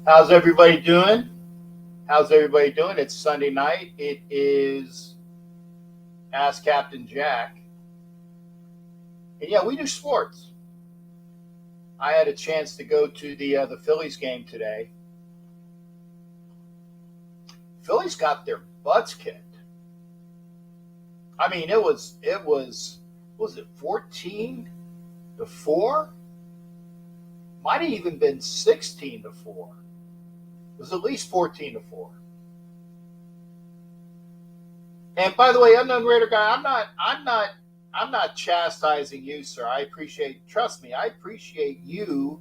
How's everybody doing? How's everybody doing? It's Sunday night. It is Ask Captain Jack. And yeah, we do sports. I had a chance to go to the Phillies game today. Phillies got their butts kicked. I mean, it was what was it 14-4? Might have even been 16-4. It was at least 14-4. And by the way, unknown raider guy, I'm not chastising you, sir. I appreciate, trust me, I appreciate you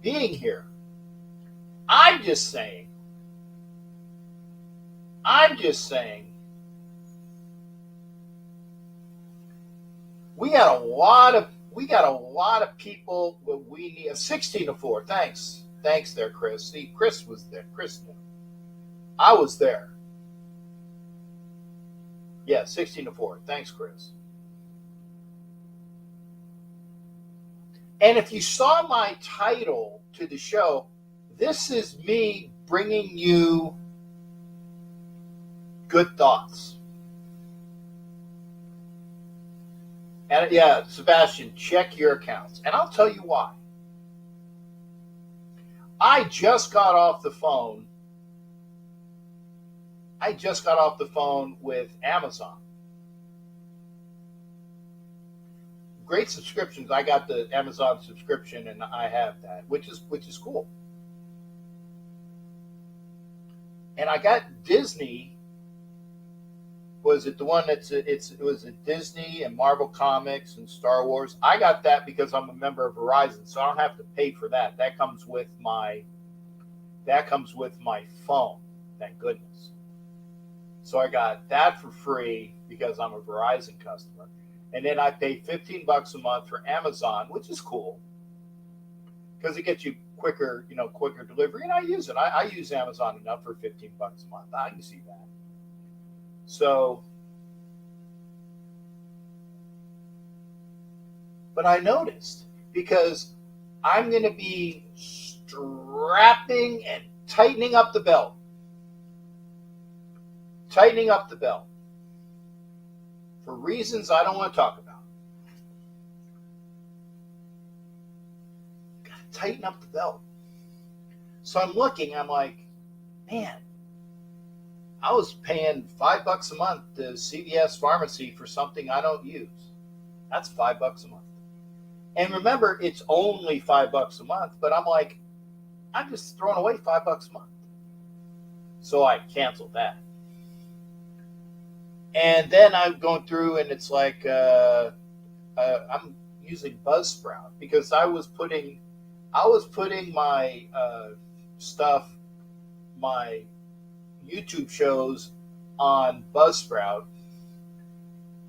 being here. I'm just saying, I'm just saying, we got a lot of people. What we need 16-4. Thanks there, Chris. See, Chris was there. Chris knew. I was there. Yeah, 16-4. Thanks, Chris. And if you saw my title to the show, this is me bringing you good thoughts. And yeah, Sebastian, check your accounts. And I'll tell you why. I just got off the phone. I just got off the phone with Amazon. Great subscriptions. I got the Amazon subscription and I have that, which is cool. And I got Disney. Was it the one it was a Disney and Marvel Comics and Star Wars? I got that because I'm a member of Verizon, so I don't have to pay for that. That comes with my phone. Thank goodness. So I got that for free because I'm a Verizon customer. And then I pay $15 a month for Amazon, which is cool because it gets you quicker delivery. And I use it. I use Amazon enough for $15 a month. I can see that. So, but I noticed because I'm going to be strapping and tightening up the belt. Tightening up the belt for reasons I don't want to talk about. Got to tighten up the belt. So I'm like, man, I was paying $5 a month to CVS Pharmacy for something I don't use. That's $5 a month. And remember, it's only $5 a month, but I'm like, I'm just throwing away $5 a month. So I canceled that. And then I'm going through and it's like, I'm using Buzzsprout because I was putting my stuff, my YouTube shows on Buzzsprout,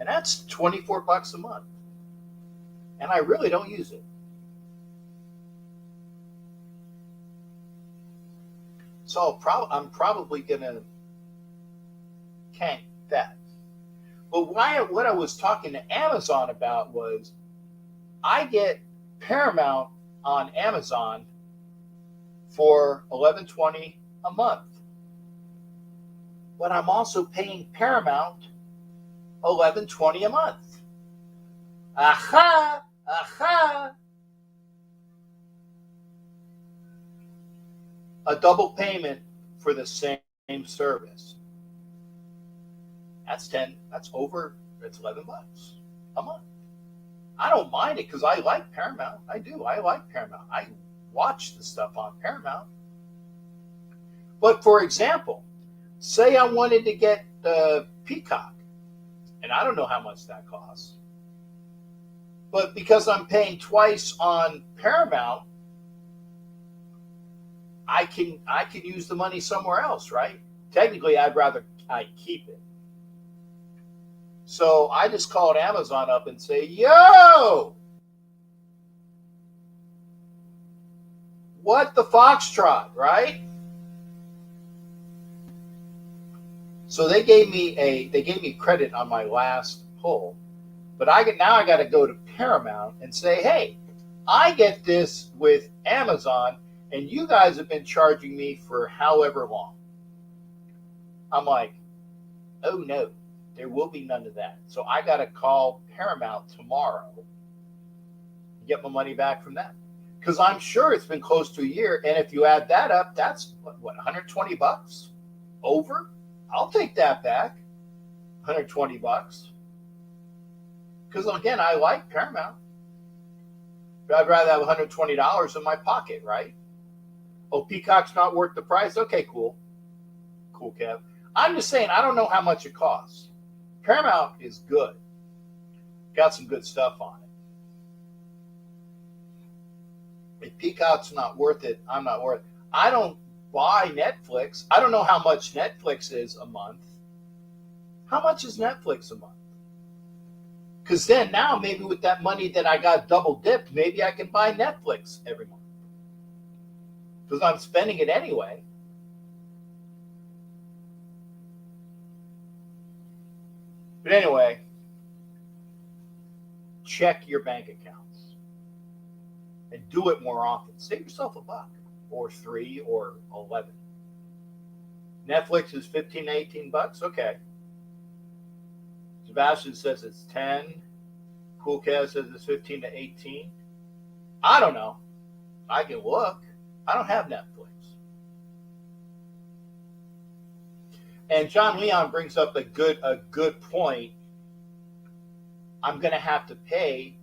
and that's $24 a month, and I really don't use it. So I'm probably gonna cank that. But what I was talking to Amazon about was I get Paramount on Amazon for $11.20 a month. But I'm also paying Paramount $11.20 a month. Aha! Aha! A double payment for the same service. That's it's $11 a month. I don't mind it because I like Paramount. I do. I like Paramount. I watch the stuff on Paramount. But for example, say I wanted to get the Peacock, and I don't know how much that costs. But because I'm paying twice on Paramount, I can use the money somewhere else, right? Technically, I'd rather I keep it. So I just called Amazon up and say, "Yo, what the foxtrot, right?" So they gave me credit on my last pull, but I got to go to Paramount and say, "Hey, I get this with Amazon, And you guys have been charging me for however long. I'm like, oh no, there will be none of that. So I got to call Paramount tomorrow and get my money back from them. Because I'm sure it's been close to a year. And if you add that up, that's what, $120 over? I'll take that back. $120. Because again, I like Paramount. But I'd rather have $120 in my pocket, right? Oh, Peacock's not worth the price? Okay, cool. Cool, Kev. I'm just saying, I don't know how much it costs. Paramount is good. Got some good stuff on it. If Peacock's not worth it, I'm not worth it. I don't buy Netflix. I don't know how much Netflix is a month. How much is Netflix a month? Because then now maybe with that money that I got double dipped, maybe I can buy Netflix every month. Because I'm spending it anyway. But anyway, check your bank accounts and do it more often. Save yourself $1 or $3 or $11. Netflix is $15 to $18. Okay. Sebastian says it's 10. Cool Cat says it's 15 to 18. I don't know. I can look. I don't have Netflix. And John Leon brings up a good point. I'm going to have to pay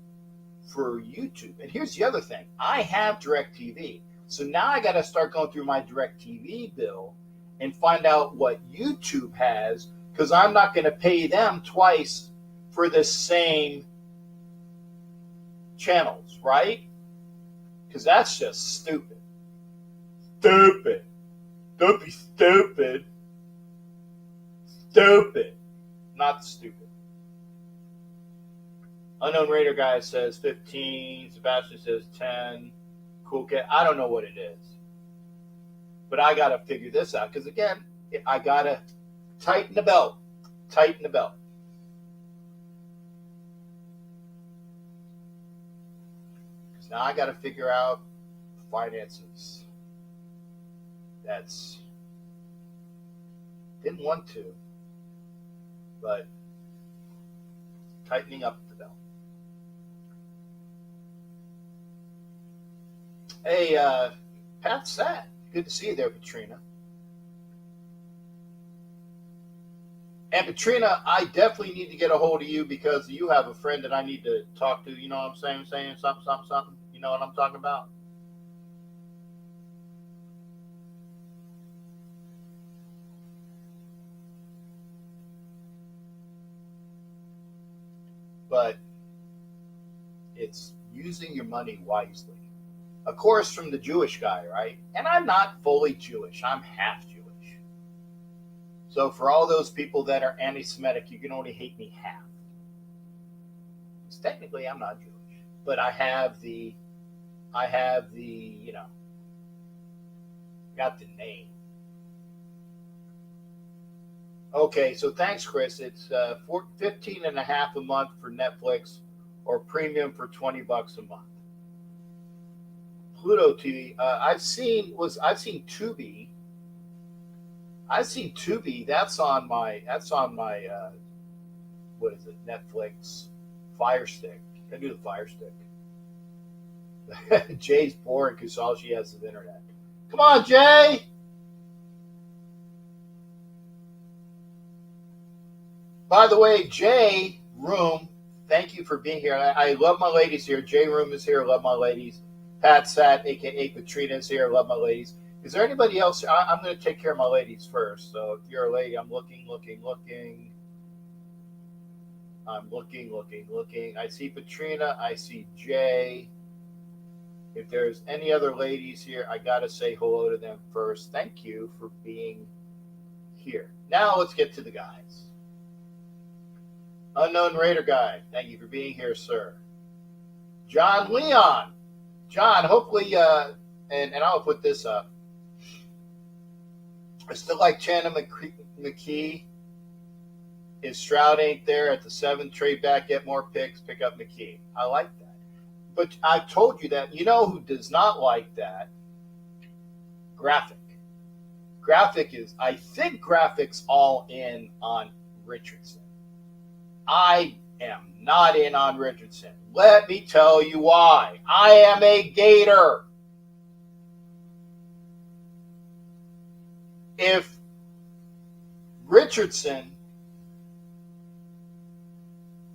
for YouTube. And here's the other thing. I have DirecTV. So now I got to start going through my DirecTV bill and find out what YouTube has, because I'm not going to pay them twice for the same channels, right? Because that's just stupid. Stupid. Don't be stupid. Stupid. Not stupid. Unknown Raider guy says 15. Sebastian says 10. Cool Cat. I don't know what it is. But I got to figure this out. Because again, I got to tighten the belt. Tighten the belt. Because now I got to figure out finances. That's... Didn't want to. But tightening up the belt. Hey, Pat Sat. Good to see you there, Katrina. And Katrina, I definitely need to get a hold of you because you have a friend that I need to talk to. You know what I'm saying? Saying something. You know what I'm talking about? But it's using your money wisely. Of course, from the Jewish guy, right? And I'm not fully Jewish. I'm half Jewish. So for all those people that are anti-Semitic, you can only hate me half. Because technically, I'm not Jewish. But I have the, got the name. Okay, so thanks, Chris. It's $15.50 a month for Netflix, or premium for $20 a month. Pluto TV. I've seen Tubi. I've seen Tubi. That's on my what is it? Netflix Fire Stick. I do the Fire Stick. Jay's boring because all she has is internet. Come on, Jay. By the way, Jay Room, thank you for being here. I love my ladies here. Jay Room is here. Love my ladies. Pat Sat, a.k.a. Katrina, is here. Love my ladies. Is there anybody else? I'm going to take care of my ladies first. So if you're a lady, I'm looking. I'm looking. I see Katrina. I see Jay. If there's any other ladies here, I got to say hello to them first. Thank you for being here. Now let's get to the guys. Unknown Raider guy, thank you for being here, sir. John Leon. John, hopefully, and I'll put this up. I still like Channing McKee. His Stroud ain't there at the 7th, trade back, get more picks, pick up McKee. I like that. But I told you that. You know who does not like that Graphic. Graphic is, I think Graphic's all in on Richardson. I am not in on Richardson. Let me tell you why. I am a Gator. If Richardson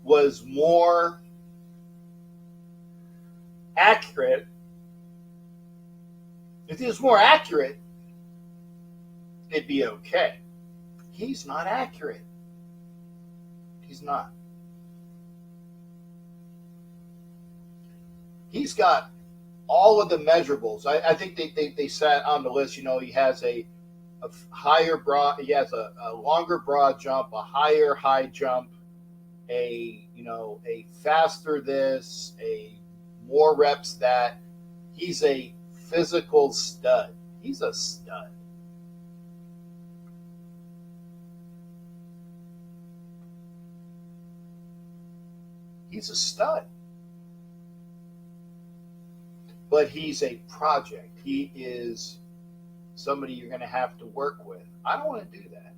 was more accurate, if he was more accurate, it'd be okay. He's not accurate. He's not. He's got all of the measurables. I think they sat on the list. You know, he has a higher broad, he has a longer broad jump, a higher high jump, a faster this, a more reps that. He's a physical stud. He's a stud. He's a stud. But he's a project. He is somebody you're going to have to work with. I don't want to do that.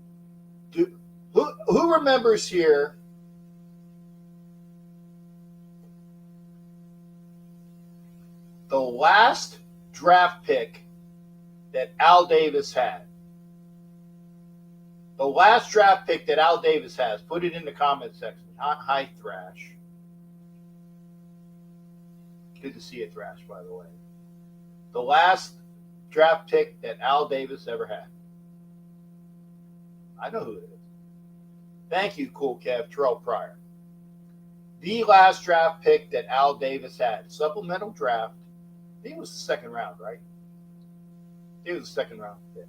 Who remembers here the last draft pick that Al Davis had? The last draft pick that Al Davis has. Put it in the comment section. Hi, Thrash. Good to see you, Thrash, by the way. The last draft pick that Al Davis ever had. I know who it is. Thank you, Cool Kev, Terrell Pryor. The last draft pick that Al Davis had, supplemental draft. I think it was the second round, right? It was the second round pick.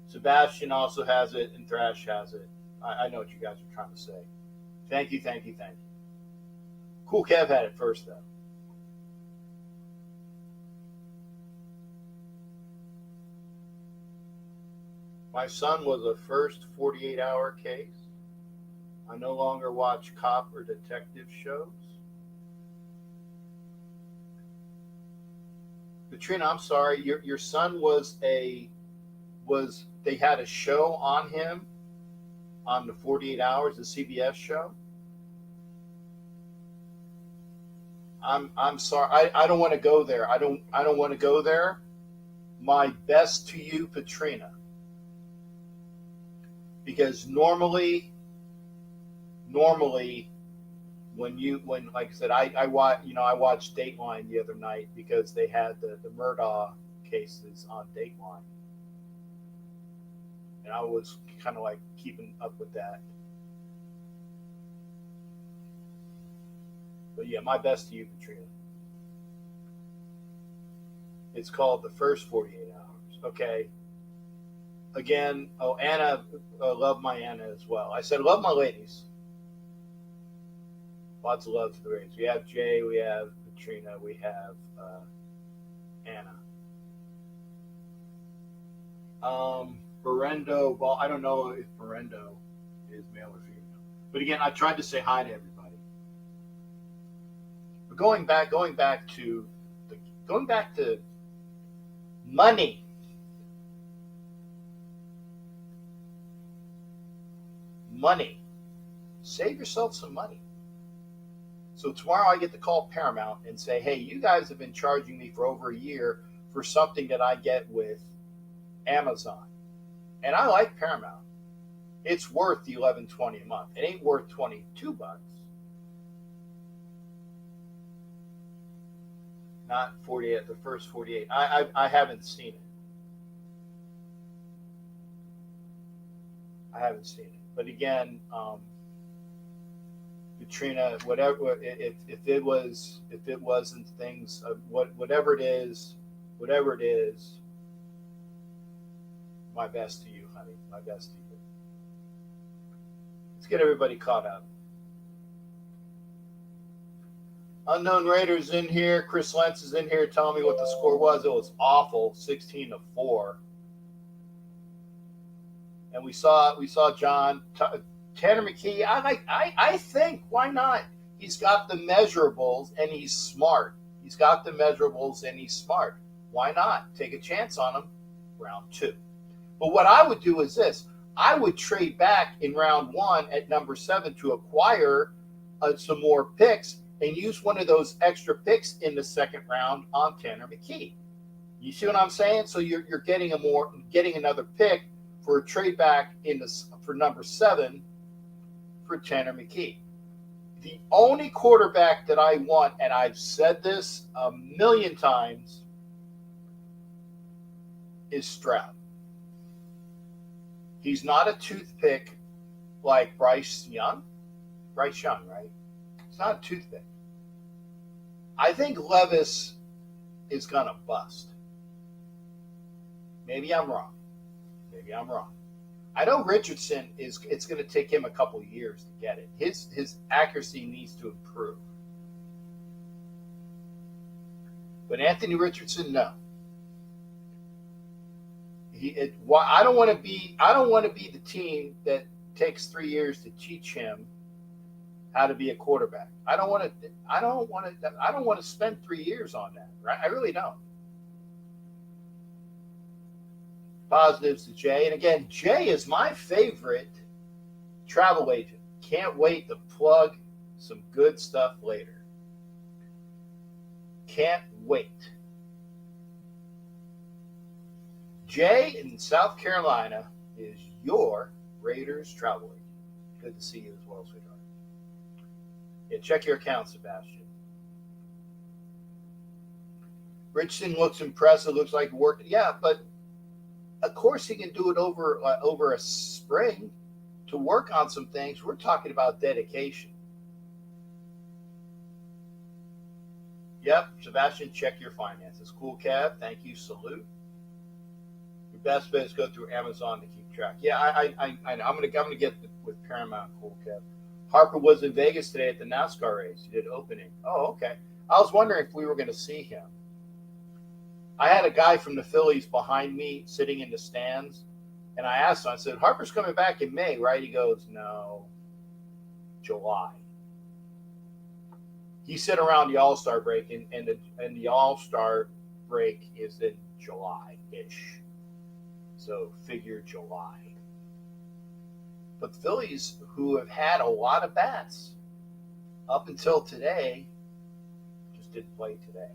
Sebastian also has it, and Thrash has it. I know what you guys are trying to say. Thank you. Cool Kev had it first, though. My son was a first 48-hour case. I no longer watch cop or detective shows. Katrina, I'm sorry. Your son they had a show on him on the 48 Hours, the CBS show. I'm sorry. I don't want to go there. I don't want to go there. My best to you, Katrina. Because normally, when like I said, I watched Dateline the other night because they had the Murdaugh cases on Dateline, and I was kind of like keeping up with that. But yeah, my best to you, Katrina. It's called The First 48 Hours. Okay. Again, Anna, love my Anna as well. I said, love my ladies. Lots of love to the ladies. We have Jay, we have Katrina, we have Anna. Berendo, well, I don't know if Berendo is male or female. But again, I tried to say hi to everybody. But going back to money. Money. Save yourself some money. So tomorrow I get to call Paramount and say, hey, you guys have been charging me for over a year for something that I get with Amazon. And I like Paramount. It's worth the $11.20 a month. It ain't worth $22. Not 48, the first 48. I haven't seen it. I haven't seen it. But again, Katrina, whatever, if it wasn't things, whatever it is, my best to you, honey. My best to you. Let's get everybody caught up. Unknown Raiders in here. Chris Lentz is in here telling me what the score was. It was awful, 16-4. And we saw John Tanner McKee. I think, why not? He's got the measurables and he's smart. Why not take a chance on him round 2? But what I would do is this. I would trade back in round 1 at number 7 to acquire some more picks and use one of those extra picks in the second round on Tanner McKee. You see what I'm saying? So you're getting another pick for a trade back for number 7 for Tanner McKee. The only quarterback that I want, and I've said this a million times, is Stroud. He's not a toothpick like Bryce Young. Bryce Young, right? It's not a toothpick. I think Levis is going to bust. Maybe I'm wrong. I know Richardson it's going to take him a couple of years to get it. His accuracy needs to improve. But Anthony Richardson, no. I don't want to be the team that takes 3 years to teach him how to be a quarterback. I don't want to spend 3 years on that, right? I really don't. Positives to Jay. And again, Jay is my favorite travel agent. Can't wait to plug some good stuff later. Can't wait. Jay in South Carolina is your Raiders travel agent. Good to see you as well, sweetheart. Yeah, check your account, Sebastian. Richardson looks impressive. Looks like work. Yeah, but of course he can do it over a spring to work on some things. We're talking about dedication. Yep, Sebastian, check your finances. Cool Cab, thank you, salute. Your best bet is go through Amazon to keep track. Yeah, I know. I'm gonna get with Paramount. Cool Cab. Harper was in Vegas today at the NASCAR race. He did opening. Oh, okay. I was wondering if we were going to see him. I had a guy from the Phillies behind me sitting in the stands, and I asked him, I said, Harper's coming back in May, right? He goes, no, July. He said around the All-Star break, and the All-Star break is in July-ish. So figure July. But the Phillies, who have had a lot of bats up until today, just didn't play today.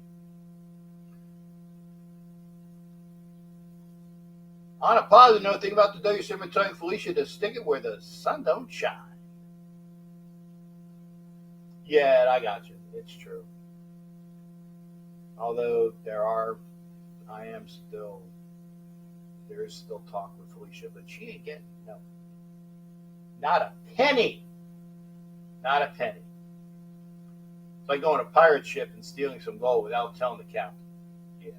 On a positive note, think about the W7 telling Felicia to stick it where the sun don't shine. Yeah, I got you. It's true. Although there is still talk with Felicia, but she ain't getting, no. Not a penny. Not a penny. It's like going to a pirate ship and stealing some gold without telling the captain. Yeah.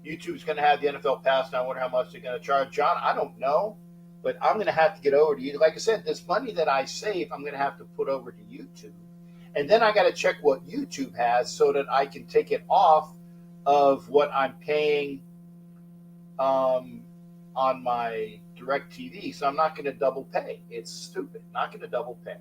YouTube's going to have the NFL pass now. I wonder how much they're going to charge. John, I don't know, but I'm going to have to get over to you. Like I said, this money that I save, I'm going to have to put over to YouTube. And then I got to check what YouTube has so that I can take it off of what I'm paying on my DirecTV, so I'm not going to double pay. It's stupid. Not going to double pay.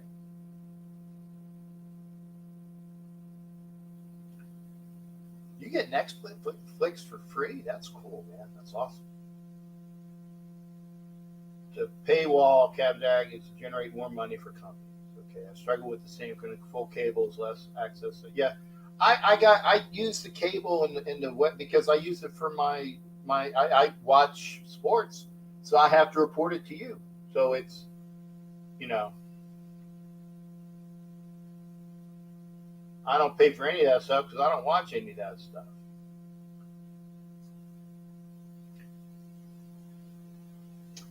You get Netflix for free? That's cool, man. That's awesome. The paywall, CabDag, is to generate more money for companies. Okay, I struggle with the same kind of full cables, less access. So, yeah, I use the cable in the web because I use it for I watch sports. So I have to report it to you. So it's, I don't pay for any of that stuff because I don't watch any of that stuff.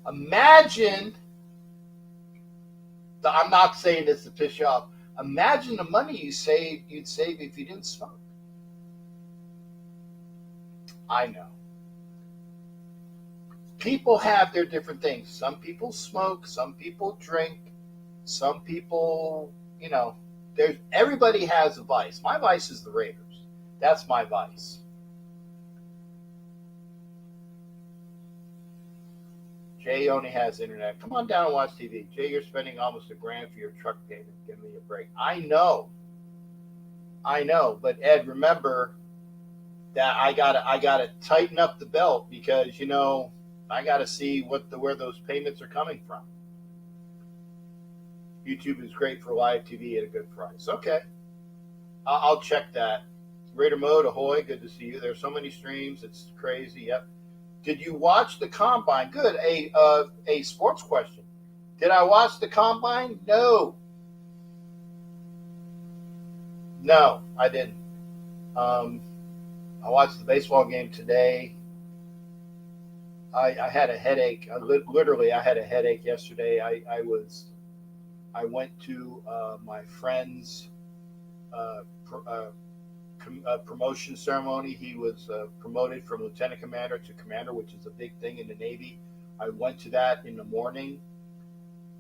Imagine, I'm not saying this to piss you off, imagine the money you'd save if you didn't smoke. I know. People have their different things. Some people smoke, some people drink, some people, everybody has a vice. My vice is the Raiders. That's my vice. Jay only has internet. Come on down and watch TV. Jay, you're spending almost $1,000 for your truck payment. Give me a break. I know. But Ed, remember, that I gotta tighten up the belt because I gotta see where those payments are coming from. YouTube is great for live TV at a good price. Okay, I'll check that. Raider Mode, ahoy! Good to see you. There's so many streams, it's crazy. Yep. Did you watch the combine? Good. A sports question. Did I watch the combine? No. No, I didn't. Um, I watched the baseball game today. I had a headache. Literally, I had a headache yesterday. I went to my friend's uh, pr- uh, promotion ceremony. He was promoted from lieutenant commander to commander, which is a big thing in the Navy. I went to that in the morning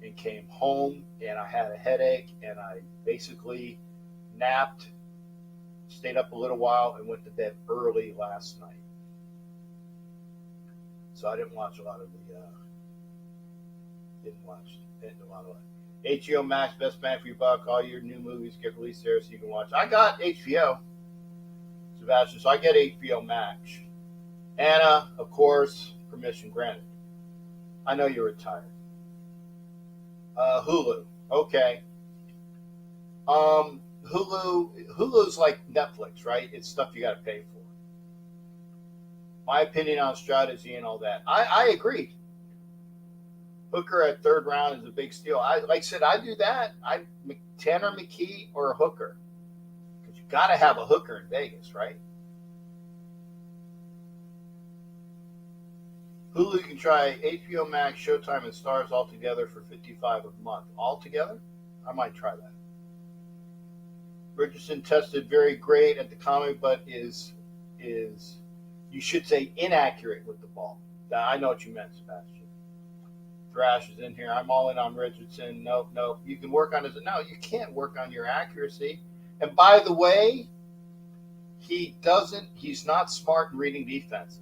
and came home, and I had a headache, and I basically napped, stayed up a little while, and went to bed early last night. So I didn't watch a lot of it. HBO Max, best bang for your buck. All your new movies get released there so you can watch. I got HBO, Sebastian, so I get HBO Max. Anna, of course, permission granted. I know you're retired. Hulu, okay. Hulu's like Netflix, right? It's stuff you got to pay for. My opinion on strategy and all that. I agree. Hooker at third round is a big steal. Like I said, I do that. Tanner McKee or a hooker, because you got to have a hooker in Vegas, right? Hulu, you can try HBO Max, Showtime, and Stars all together for $55 a month. All together? I might try that. Richardson tested very great at the combine, but is you should say inaccurate with the ball. I know what you meant, Sebastian. Thrash is in here. I'm all in on Richardson. Nope. You can work on his. No, you can't work on your accuracy. And by the way, he's not smart in reading defenses.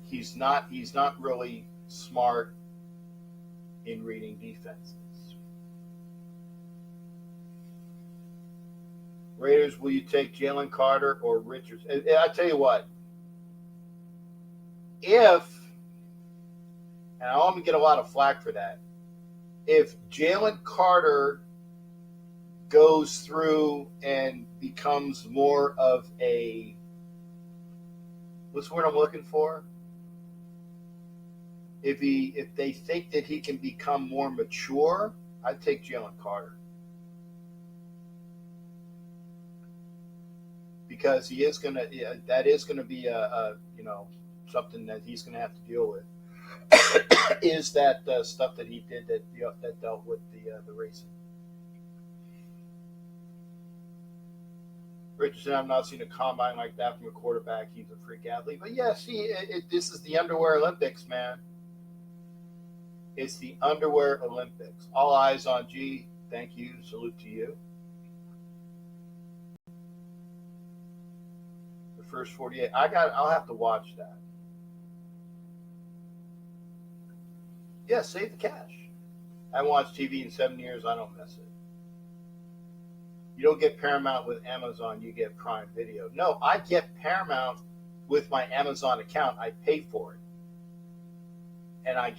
He's not really smart in reading defenses. Raiders, will you take Jalen Carter or Richards? I tell you what, and I'm going to get a lot of flack for that, if Jalen Carter goes through and becomes more of a, what's the word I'm looking for? If they think that he can become more mature, I'd take Jalen Carter. Because that is gonna be a something that he's gonna have to deal with. Is that stuff that he did that dealt with the racing. Richardson, I've not seen a combine like that from a quarterback. He's a freak athlete. But yeah, see, this is the underwear Olympics, man. It's the underwear Olympics. All eyes on G. Thank you. Salute to you. The first 48. I'll have to watch that. Yeah, save the cash. I haven't watched TV in 7 years. I don't miss it. You don't get Paramount with Amazon. You get Prime Video. No, I get Paramount with my Amazon account. I pay for it. And I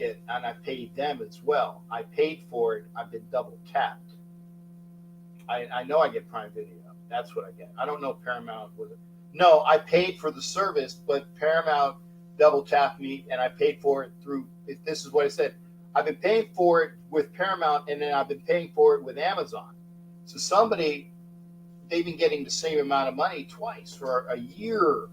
paid them as well. I paid for it. I've been double tapped. I know I get Prime Video. That's what I get. I don't know Paramount with it. No, I paid for the service, but Paramount double tapped me, and I paid for it through. This is what I said. I've been paying for it with Paramount, and then I've been paying for it with Amazon. So they've been getting the same amount of money twice for a year.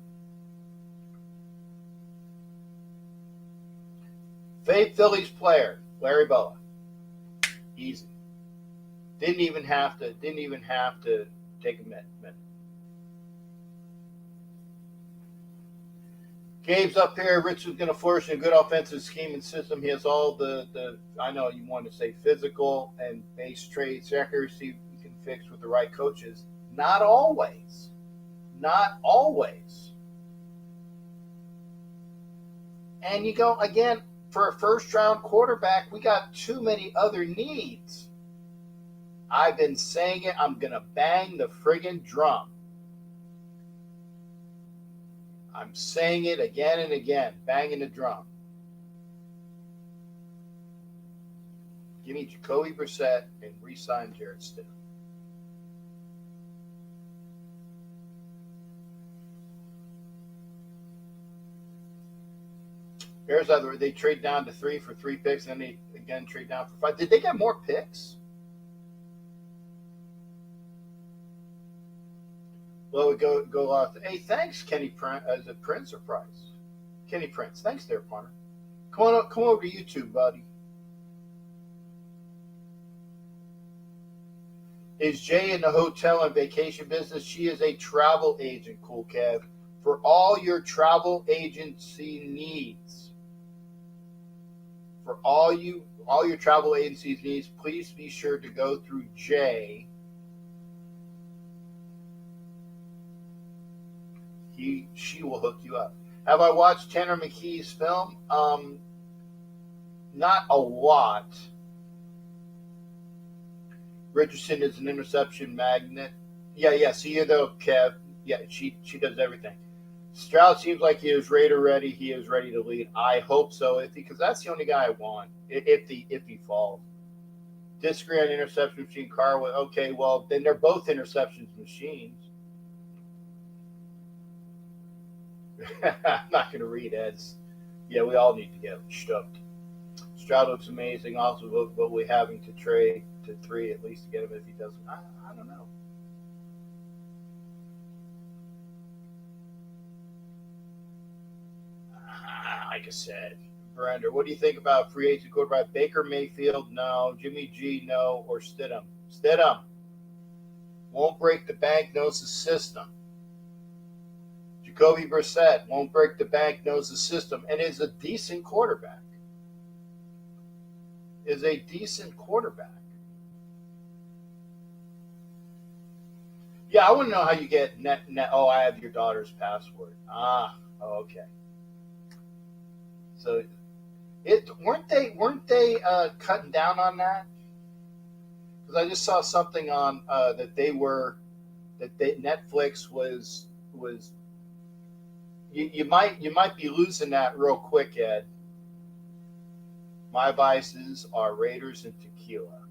Phillies player, Larry Boa. Easy. Didn't even have to take a minute. Gabe's up here. Richard's going to flourish in a good offensive scheme and system. He has all the I know you want to say physical and base traits, accuracy you can fix with the right coaches. Not always. Not always. And you go, again, for a first-round quarterback, we got too many other needs. I've been saying it. I'm going to bang the friggin' drum. I'm saying it again and again, banging the drum. Give me Jacoby Brissett and re-sign Jarrett Stidham. Bears either they trade down to 3 for 3 picks, and then they again trade down for 5. Did they get more picks? Well, we go out. Hey, thanks, Kenny Prince. Is it Prince or Price? Kenny Prince. Thanks, there, partner. Come over to YouTube, buddy. Is Jay in the hotel and vacation business? She is a travel agent, Cool Kev, for all your travel agency needs. For all your travel agencies needs, please be sure to go through Jay. She will hook you up. Have I watched Tanner McKee's film? Not a lot. Richardson is an interception magnet. Yeah. See you though, Kev. Yeah, she does everything. Stroud seems like he is Raider ready. He is ready to lead. I hope so, because that's the only guy I want. If he falls. Disagree on interception machine. Carway. Okay, well then they're both interceptions machines. I'm not going to read Ed's. Yeah, we all need to get stuffed. Stroud looks amazing. Also, what we having to trade to 3 at least to get him if he doesn't. I don't know. Like I said, Brander, what do you think about free agent quarterback Baker Mayfield? No. Jimmy G? No. Or Stidham? Stidham won't break the bank. Knows the system. Jacoby Brissett won't break the bank. Knows the system and is a decent quarterback. Yeah, I want to know how you get net. Oh, I have your daughter's password. Okay. So, weren't they cutting down on that? Because I just saw something on that Netflix was you might be losing that real quick, Ed. My vices are Raiders and tequila.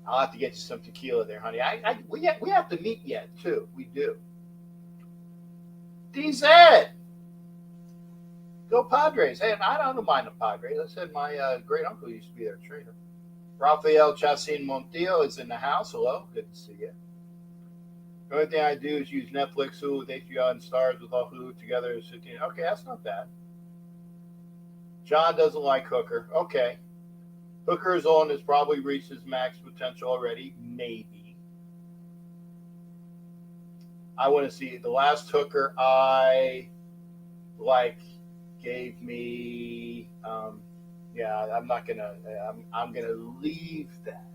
I'll have to get you some tequila there, honey. We have to meet yet too. We do. DZ, go Padres. Hey, I don't mind the Padres. I said my great uncle used to be their trainer. Rafael Chacin Montillo is in the house. Hello, good to see you. The only thing I do is use Netflix, Hulu with HBO and Stars with all Hulu together. Okay, that's not bad. John doesn't like Hooker. Okay. Hooker is on, has probably reached his max potential already. Maybe. I want to see the last Hooker I gave me. I'm not gonna. I'm gonna leave that.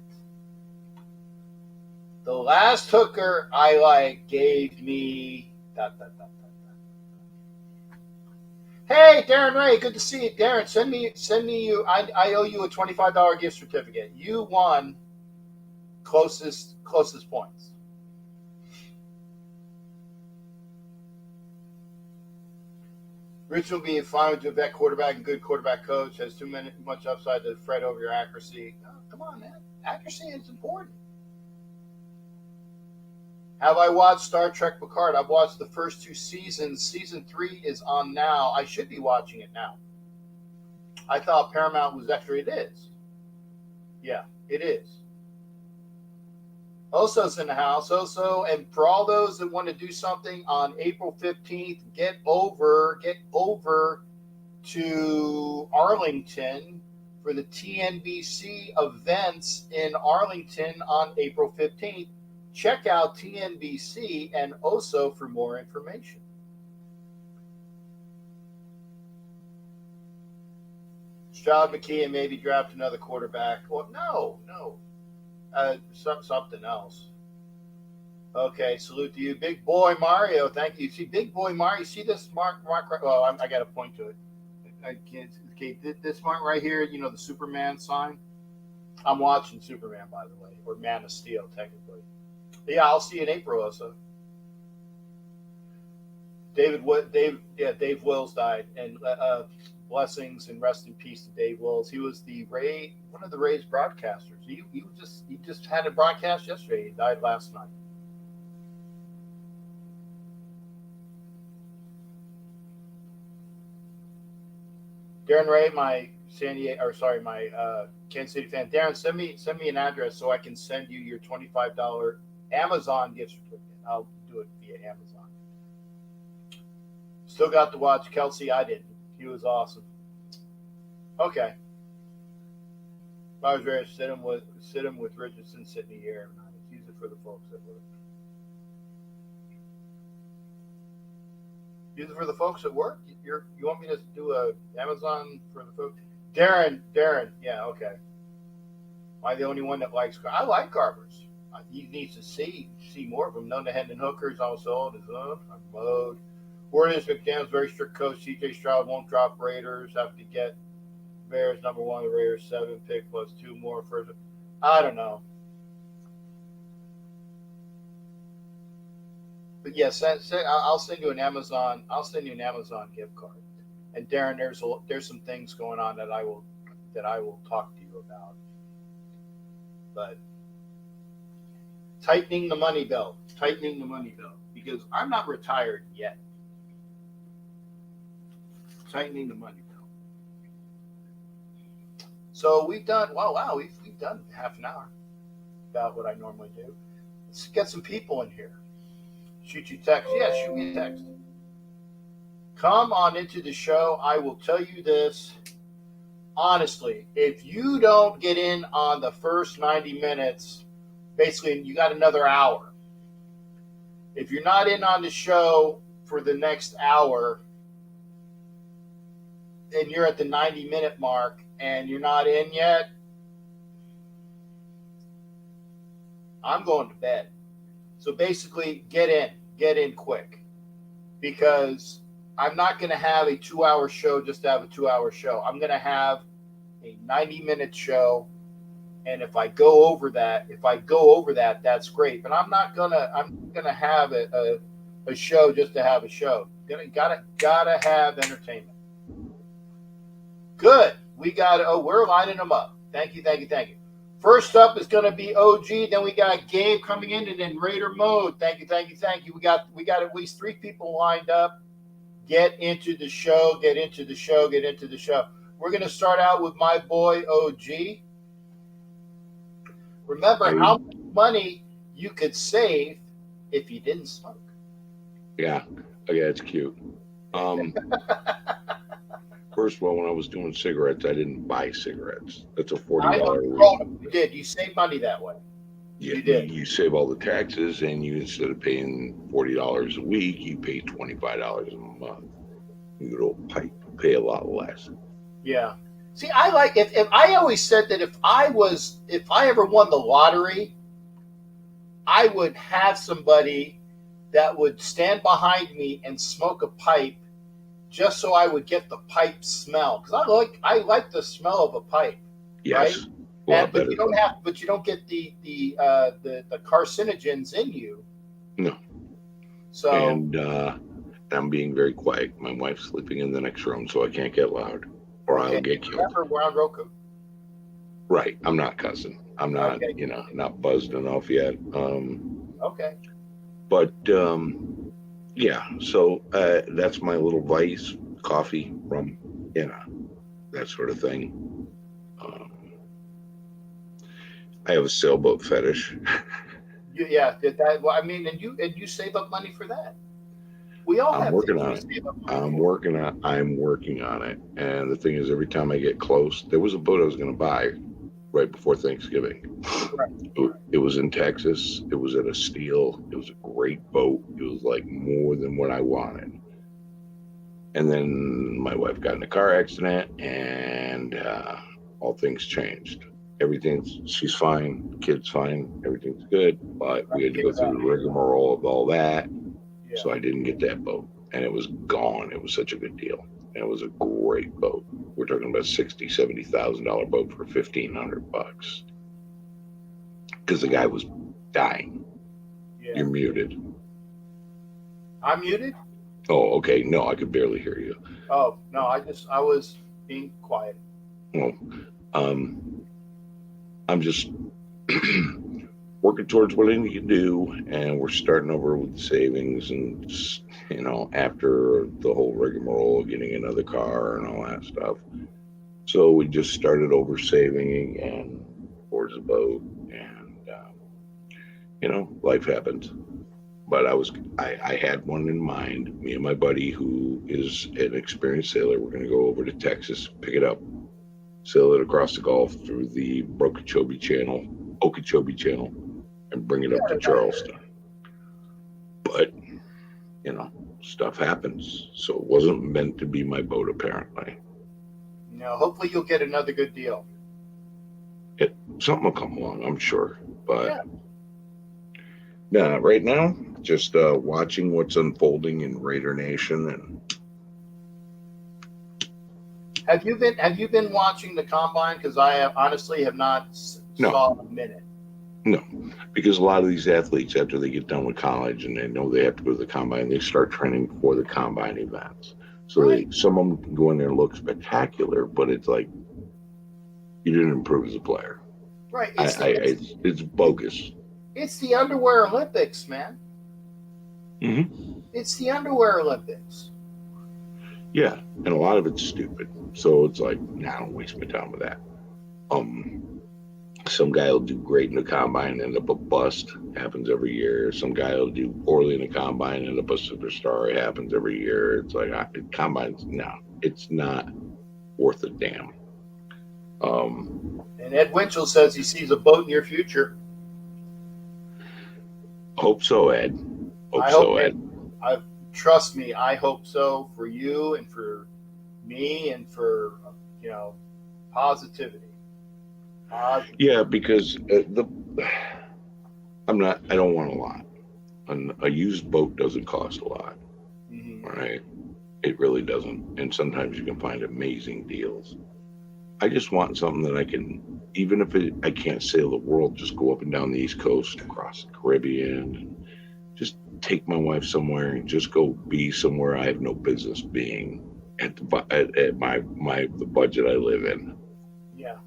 The last Hooker I gave me. Hey, Darren Ray, good to see you. Darren, send me you. I owe you a $25 gift certificate. You won closest points. Rich will be fine with a vet quarterback and good quarterback coach. Has too much upside to fret over your accuracy. Oh, come on, man. Accuracy is important. Have I watched Star Trek Picard? I've watched the first 2 seasons. Season 3 is on now. I should be watching it now. I thought Paramount was extra. It is. Yeah, it is. Oso's in the house. Oso, and for all those that want to do something on April 15th, get over to Arlington for the TNBC events in Arlington on April 15th. Check out TNBC and Oso for more information. Stroud McKee and maybe draft another quarterback. Well, no. Something else. Okay, salute to you. Big Boy Mario, thank you. See, Big Boy Mario, see this mark? Oh, I got to point to it. I can't. Okay, this mark right here, the Superman sign. I'm watching Superman, by the way, or Man of Steel, technically. Yeah, I'll see you in April, also. Dave Wills died, and blessings and rest in peace to Dave Wills. He was one of the Rays broadcasters. He just had a broadcast yesterday. He died last night. Darren Ray, my Kansas City fan. Darren, send me an address so I can send you your $25 Amazon gift certificate. I'll do it via Amazon. Still got to watch Kelsey. I didn't. He was awesome. Okay. If I was ready to sit him with Richardson sitting here every night. Use it for the folks at work. Use it for the folks at work? You want me to do a Amazon for the folks? Darren, yeah, okay. Am I the only one that likes Carvers? I like Carvers. He needs to see more of them. None of Hendon Hooker's also on his own. I'm mowed. Warriors McDaniel's very strict coach. CJ Stroud won't drop Raiders. Have to get Bears number 1, the Raiders 7 pick plus 2 more first. I don't know. But yes, I'll send you an Amazon. I'll send you an Amazon gift card. And Darren, there's some things going on that I will talk to you about. But tightening the money belt, because I'm not retired yet. Tightening the money belt. So we've done we've done half an hour about what I normally do. Let's get some people in here. Shoot you text. Yeah, shoot me a text. Come on into the show. I will tell you this. Honestly, if you don't get in on the first 90 minutes, basically you got another hour. If you're not in on the show for the next hour, and you're at the 90-minute mark and you're not in yet, I'm going to bed. So basically, get in quick, because I'm not going to have a 2-hour show just to have a 2-hour show. I'm going to have a 90-minute show, and if I go over that, that's great. But I'm gonna have a show just to have a show. Gotta have entertainment. Good. We're lining them up. Thank you. First up is going to be OG. Then we got Gabe coming in, and then Raider Mode. Thank you. We got at least 3 people lined up. Get into the show. We're going to start out with my boy OG. Remember how much money you could save if you didn't smoke. Yeah, it's cute. First of all, when I was doing cigarettes, I didn't buy cigarettes. That's a $40. You did. You saved money that way. Yeah, you did. You save all the taxes, and you, instead of paying $40 a week, you pay $25 a month. You don't pay a lot less. Yeah. See, I like if I always said that if I ever won the lottery, I would have somebody that would stand behind me and smoke a pipe, just so I would get the pipe smell, because I like the smell of a pipe. Yes. Right? But you don't get the carcinogens in you. No. So and I'm being very quiet. My wife's sleeping in the next room, so I can't get loud, or I'll get killed. Remember, we're on Roku. Right. I'm not cussing. I'm not, not buzzed enough yet. Okay. But yeah, so that's my little vice: coffee, rum, that sort of thing. I have a sailboat fetish. Yeah, did that? Well, I mean, and you save up money for that. We all have. I'm working on it. And the thing is, every time I get close, there was a boat I was going to buy right before Thanksgiving. Right. It was in Texas. It was at a steel. It was a great boat. It was like more than what I wanted. And then my wife got in a car accident, and all things changed. She's fine, the kid's fine, everything's good, but we had to go through the rigmarole of all that. Yeah. So I didn't get that boat, and it was gone. It was such a good deal. And it was a great boat. We're talking about $60,000, $70,000 boat for $1,500. because the guy was dying. Yeah. You're muted. I'm muted? Oh, okay. No, I could barely hear you. Oh, no, I was being quiet. Well, I'm just working towards what I need to do, and we're starting over with savings, and just, after the whole rigmarole, getting another car and all that stuff. So we just started over saving again towards the boat, and life happens. But I had one in mind. Me and my buddy, who is an experienced sailor, we're going to go over to Texas, pick it up, sail it across the Gulf through the Okeechobee Channel, and bring it up to Charleston. But stuff happens, so it wasn't meant to be my boat, apparently. Hopefully you'll get another good deal. Something will come along, I'm sure. But right now, just watching what's unfolding in Raider Nation. And have you been watching the combine? Because I honestly have not saw a minute. No, because a lot of these athletes, after they get done with college and they know they have to go to the combine, they start training for the combine events. So some of them can go in there and look spectacular, but it's like you didn't improve as a player. Right. It's bogus. It's the underwear Olympics, man. Mm-hmm. It's the underwear Olympics. Yeah, and a lot of it's stupid. So it's like, I don't waste my time with that. Some guy will do great in the combine, end up a bust. Happens every year. Some guy will do poorly in the combine, end up a superstar. It happens every year. It's like combines. No, it's not worth a damn. And Ed Winchell says he sees a boat in your future. Hope so, Ed. Ed. Trust me, I hope so for you and for me and for positivity. Yeah, because I don't want a lot. A used boat doesn't cost a lot, right? It really doesn't. And sometimes you can find amazing deals. I just want something that I can, even if I can't sail the world, just go up and down the East Coast, across the Caribbean, and just take my wife somewhere and just go be somewhere I have no business being at the budget I live in. Yeah.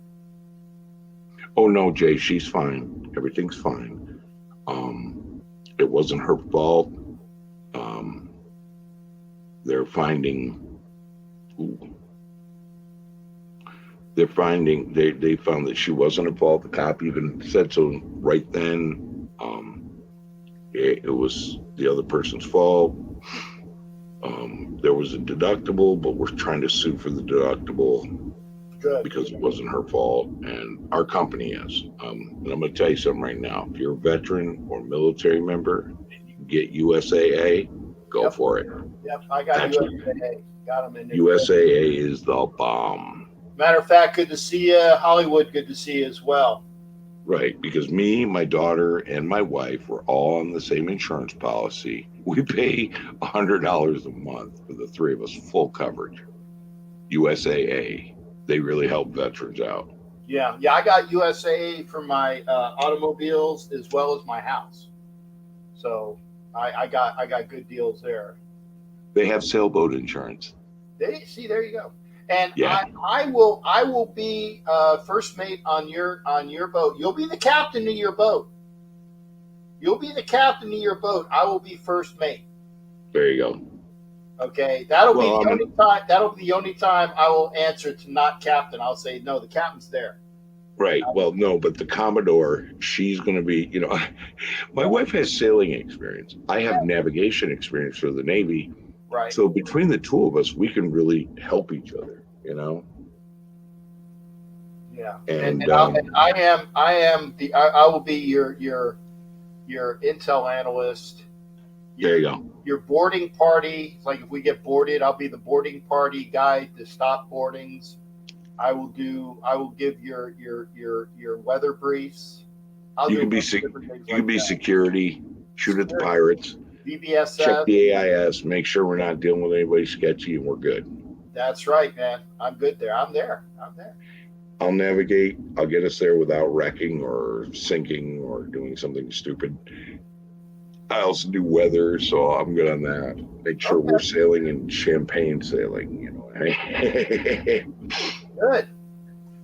Oh no, Jay, she's fine. Everything's fine. It wasn't her fault. They found that she wasn't at fault. The cop even said so right then. It was the other person's fault. There was a deductible, but we're trying to sue for the deductible. Good. Because it wasn't her fault, and our company is. And I'm going to tell you something right now. If you're a veteran or military member and you can get USAA, go for it. Yep, I got USAA. Got them in there. USAA is the bomb. Matter of fact, good to see you. Hollywood, good to see you as well. Right, because me, my daughter, and my wife were all on the same insurance policy. We pay $100 a month for the three of us, full coverage. USAA. They really help veterans out. Yeah, I got USAA for my automobiles as well as my house. So I got good deals there. They have sailboat insurance. There you go. And I will be first mate on your boat. You'll be the captain of your boat. I will be first mate. There you go. Okay, that'll be the only time I will answer to not captain. I'll say no. The captain's there. Right. Well, no, but the Commodore, she's going to be. My wife has sailing experience. I have navigation experience for the Navy. Right. So between the two of us, we can really help each other. Yeah. And I will be your intel analyst. There you go. Your boarding party, like if we get boarded, I'll be the boarding party guy to stop boardings. I will give your weather briefs. You can be security, shoot at the pirates, BBSF, check the AIS, make sure we're not dealing with anybody sketchy, and we're good. That's right, man. I'm good there. I'm there. I'll navigate. I'll get us there without wrecking or sinking or doing something stupid. I also do weather, so I'm good on that. Make sure we're Okay, sailing in champagne sailing, you know. good.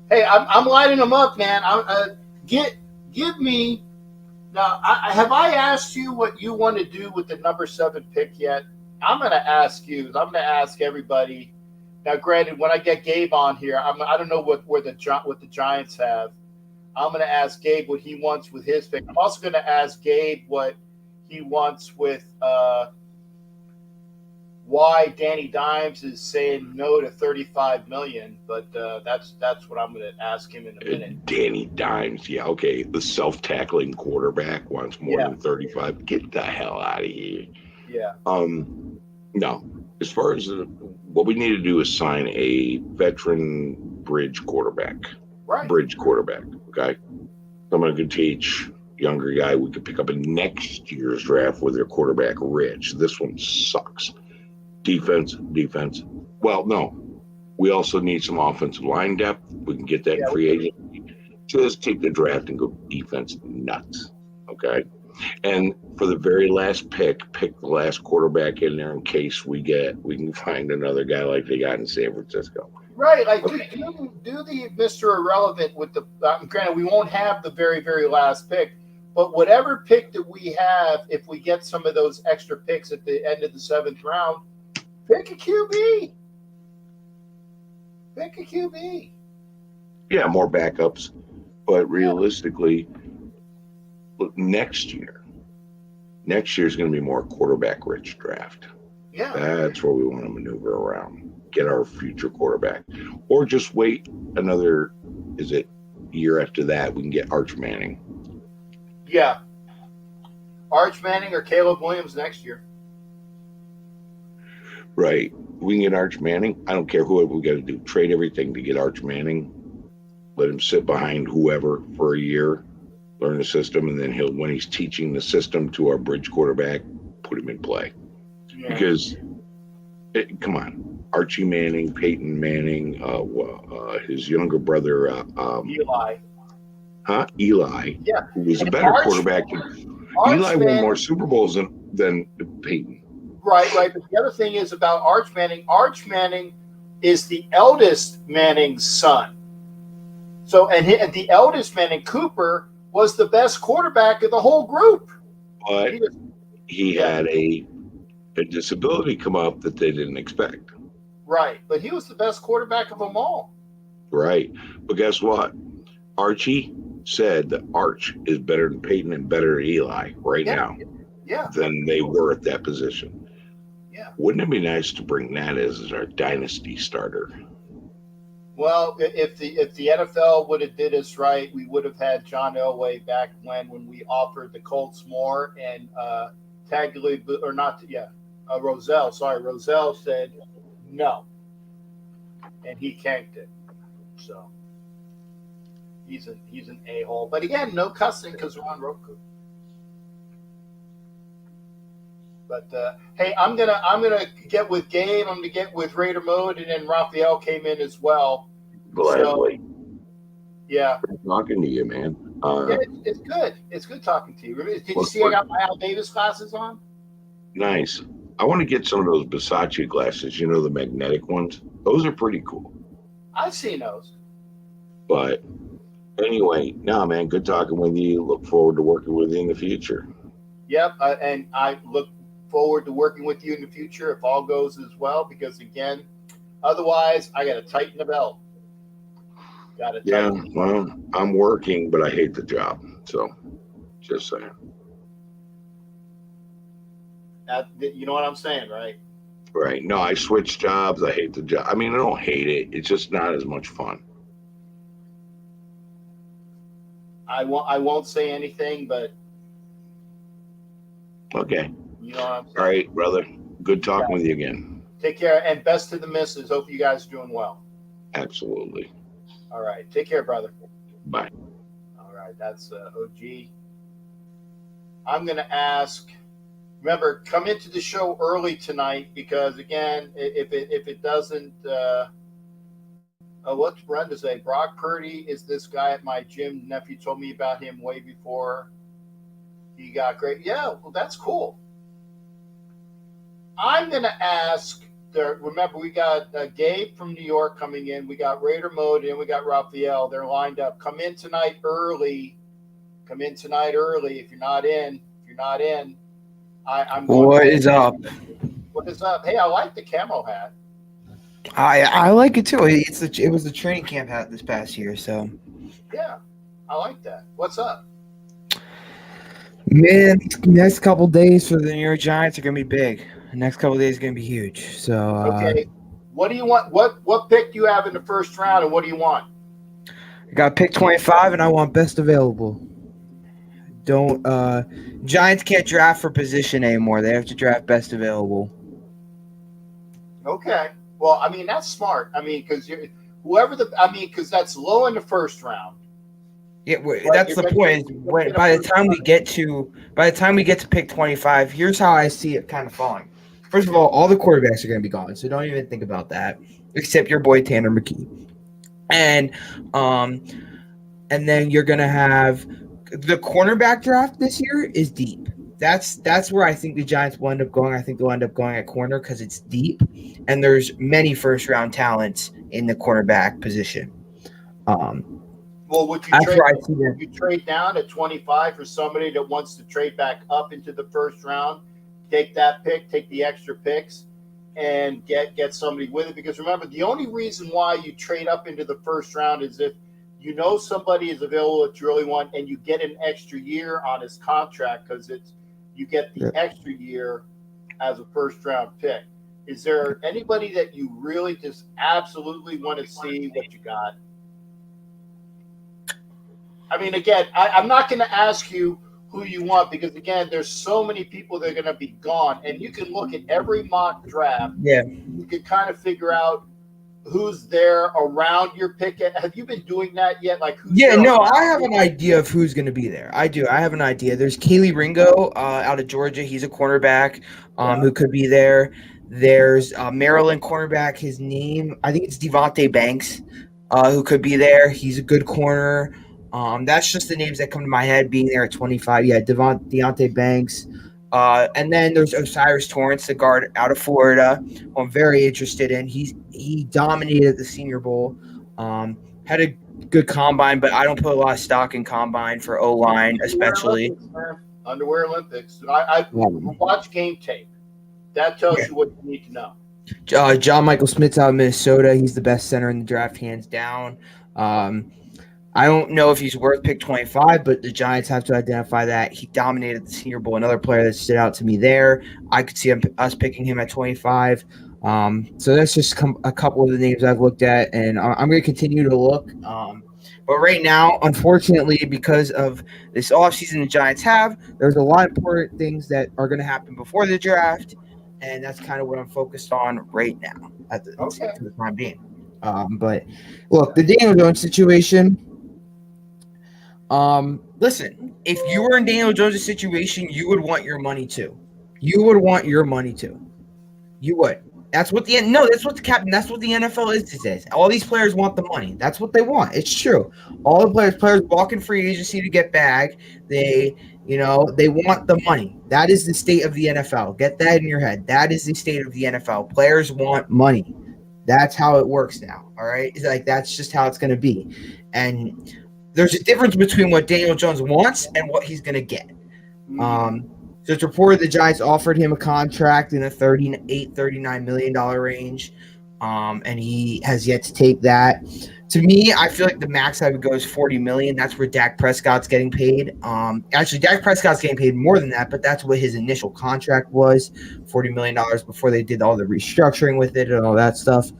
Hey, I'm lighting them up, man. Get give me now. Have I asked you what you want to do with the number 7 pick yet? I'm going to ask you. I'm going to ask everybody. Now, granted, when I get Gabe on here, I don't know what the Giants have. I'm going to ask Gabe what he wants with his pick. I'm also going to ask Gabe what he wants with why Danny Dimes is saying no to 35 million. But that's what I'm going to ask him in a minute. Danny Dimes, yeah, okay. The self-tackling quarterback wants more Yeah, than 35. Get the hell out of here. yeah, No. As far as what we need to do is sign a veteran bridge quarterback. right. Bridge quarterback. Okay. Someone could teach younger guy we could pick up in next year's draft with their quarterback rich. This one sucks. Defense. Well, no. We also need some offensive line depth. We can get that in Yeah, free agency. Just take the draft and go defense nuts. Okay. And for the very last pick the last quarterback in there in case we can find another guy like they got in San Francisco. right. Like do the Mr. Irrelevant with the. Granted, we won't have the very last pick, but whatever pick that we have, if we get some of those extra picks at the end of the 7th round, pick a QB. Pick a QB. Yeah, more backups. But Yeah, realistically, look, next year's going to be more quarterback rich draft. yeah. That's where we want to maneuver around. Get our future quarterback. Or just wait another, is it year after that, we can get Arch Manning. Yeah. Arch Manning or Caleb Williams next year. Right. We can get Arch Manning. I don't care who we got to do. Trade everything to get Arch Manning. Let him sit behind whoever for a year, learn the system, and then when he's teaching the system to our bridge quarterback, put him in play. Yeah. Because, come on, Archie Manning, Peyton Manning, his younger brother, Eli. Eli, Yeah. who was a And better quarterback. Eli won more Super Bowls than Peyton. Right. But the other thing is about Arch Manning. Arch Manning is the eldest Manning's son. So, and the eldest Manning, Cooper, was the best quarterback of the whole group. But he had a disability come up that they didn't expect. Right. But he was the best quarterback of them all. Right. But guess what? Archie said that Arch is better than Peyton and better than Eli now than they were at that position. Yeah. Wouldn't it be nice to bring that as our dynasty starter? Well, if the NFL would have did us right, we would have had John Elway back when we offered the Colts more and Rozelle. Sorry, Rozelle said no, and he canked it. So he's an a-hole. But again, no cussing because we're on Roku. But hey, I'm gonna get with Gabe. I'm gonna get with Raider Mode, and then Raphael came in as well. Gladly. So, yeah. Great talking to you, man. Yeah, it's good. It's good talking to you. Did you see I got my Al Davis glasses on? Nice. I want to get some of those Versace glasses. You know, the magnetic ones. Those are pretty cool. I've seen those. But anyway, no, man. Good talking with you. Look forward to working with you in the future. Yep, and I look forward to working with you in the future if all goes as well. Because again, otherwise I got to tighten the belt. Well, I'm working, but I hate the job. So, just saying. You know what I'm saying, right? Right. No, I switched jobs. I hate the job. I mean, I don't hate it. It's just not as much fun. I won't say anything, but okay. You know what I'm saying? All right, brother. Good talking with you again. Take care, and best to the missus. Hope you guys are doing well. Absolutely. All right. Take care, brother. Bye. All right. That's OG. I'm going to ask. Remember, come into the show early tonight because, again, if it doesn't What's Brenda say? Brock Purdy is this guy at my gym. Nephew told me about him way before he got great. Yeah, well, that's cool. I'm going to ask. Remember, we got Gabe from New York coming in. We got Raider Mode and we got Raphael. They're lined up. Come in tonight early. Come in tonight early. If you're not in, I'm going. What is up? What is up? Hey, I like the camo hat. I like it too. It was the training camp hat this past year, so Yeah, I like that. What's up? man, these next couple days for the New York Giants are gonna be big. The next couple days are gonna be huge. So Okay, what do you want? What pick do you have in the first round, and what do you want? I got pick 25, and I want best available. Don't Giants can't draft for position anymore. They have to draft best available. Okay. Well, I mean that's smart. I mean, because because that's low in the first round. Yeah, Right, that's the point. By the time we get to pick 25, here's how I see it kind of falling. First of all the quarterbacks are going to be gone, so don't even think about that, except your boy Tanner McKee. And then you're going to have the cornerback draft this year is deep. That's where I think the Giants will end up going. I think they'll end up going at corner because it's deep, and there's many first round talents in the cornerback position. Well, would you trade down at 25 for somebody that wants to trade back up into the first round, take that pick, take the extra picks, and get somebody with it? Because remember, the only reason why you trade up into the first round is if you know somebody is available that you really want, and you get an extra year on his contract because you get the extra year as a first round pick. Is there anybody that you really just absolutely want to see what you got? I mean, again, I'm not going to ask you who you want because, again, there's so many people that are going to be gone. And you can look at every mock draft. Yeah. You can kind of figure out who's there around your pick. Have you been doing that yet? Like, who's yeah, no, I have an idea of who's going to be there. I do. I have an idea. There's Kaylee Ringo out of Georgia. He's a cornerback who could be there. There's Maryland cornerback. His name, I think it's Devontae Banks, who could be there. He's a good corner. That's just the names that come to my head being there at 25. Yeah, Deontay Banks. And then there's Osiris Torrance, the guard out of Florida, who I'm very interested in. He dominated the Senior Bowl. Had a good combine, but I don't put a lot of stock in combine for O-line, especially. Underwear Olympics. I watch game tape. That tells you what you need to know. John Michael Smith's out of Minnesota. He's the best center in the draft, hands down. I don't know if he's worth pick 25, but the Giants have to identify that. He dominated the Senior Bowl. Another player that stood out to me there. I could see us picking him at 25. So that's just a couple of the names I've looked at, and I'm going to continue to look. But right now, unfortunately, because of this offseason the Giants have, there's a lot of important things that are going to happen before the draft, and that's kind of what I'm focused on right now for the time being. But look, the Daniel Jones situation. Listen, if you were in Daniel Jones' situation, you would want your money too. You would. That's what the NFL is these days. All these players want the money. That's what they want. It's true. All the players walk in free agency to get bag. They want the money. That is the state of the NFL. Get that in your head. That is the state of the NFL. Players want money. That's how it works now. All right. It's like, that's just how it's going to be. And there's a difference between what Daniel Jones wants and what he's going to get. So it's reported the Giants offered him a contract in the $39 million range, and he has yet to take that. To me, I feel like the max I would go is $40 million. That's where Dak Prescott's getting paid. Actually, Dak Prescott's getting paid more than that, but that's what his initial contract was, $40 million before they did all the restructuring with it and all that stuff.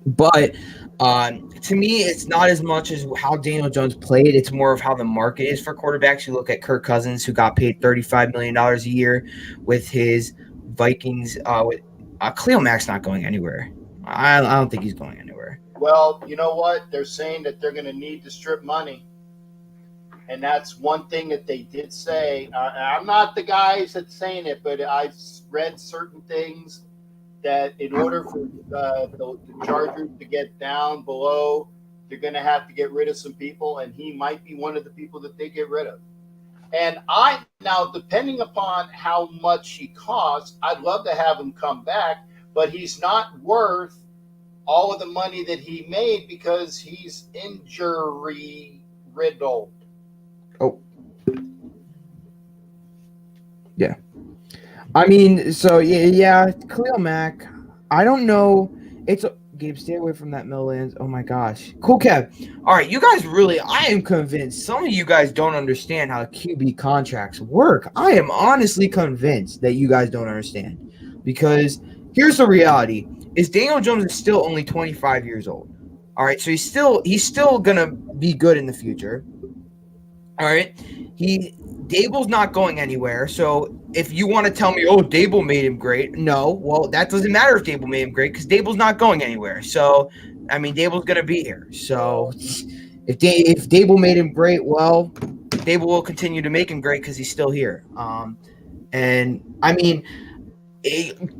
But to me, it's not as much as how Daniel Jones played. It's more of how the market is for quarterbacks. You look at Kirk Cousins, who got paid $35 million a year with his Vikings. Khalil Mack's not going anywhere. I don't think he's going anywhere. Well, you know what? They're saying that they're going to need to strip money. And that's one thing that they did say. I'm not the guys that's saying it, but I've read certain things. that in order for the Chargers to get down below, they're going to have to get rid of some people, and he might be one of the people that they get rid of. And now, depending upon how much he costs, I'd love to have him come back, but he's not worth all of the money that he made because he's injury riddled. Oh. Yeah. I mean, so yeah, Khalil Mack. I don't know. Gabe, stay away from that Milllands. Oh my gosh. Cool, Kev. All right, you guys really, I am convinced some of you guys don't understand how QB contracts work. I am honestly convinced that you guys don't understand. Because here's the reality, is Daniel Jones is still only 25 years old. All right, so he's still gonna be good in the future. All right. Dable's not going anywhere. So if you want to tell me, oh, Dable made him great, no. Well, that doesn't matter if Dable made him great because Dable's not going anywhere. So, I mean, Dable's going to be here. So if Dable made him great, well, Dable will continue to make him great because he's still here. And, I mean,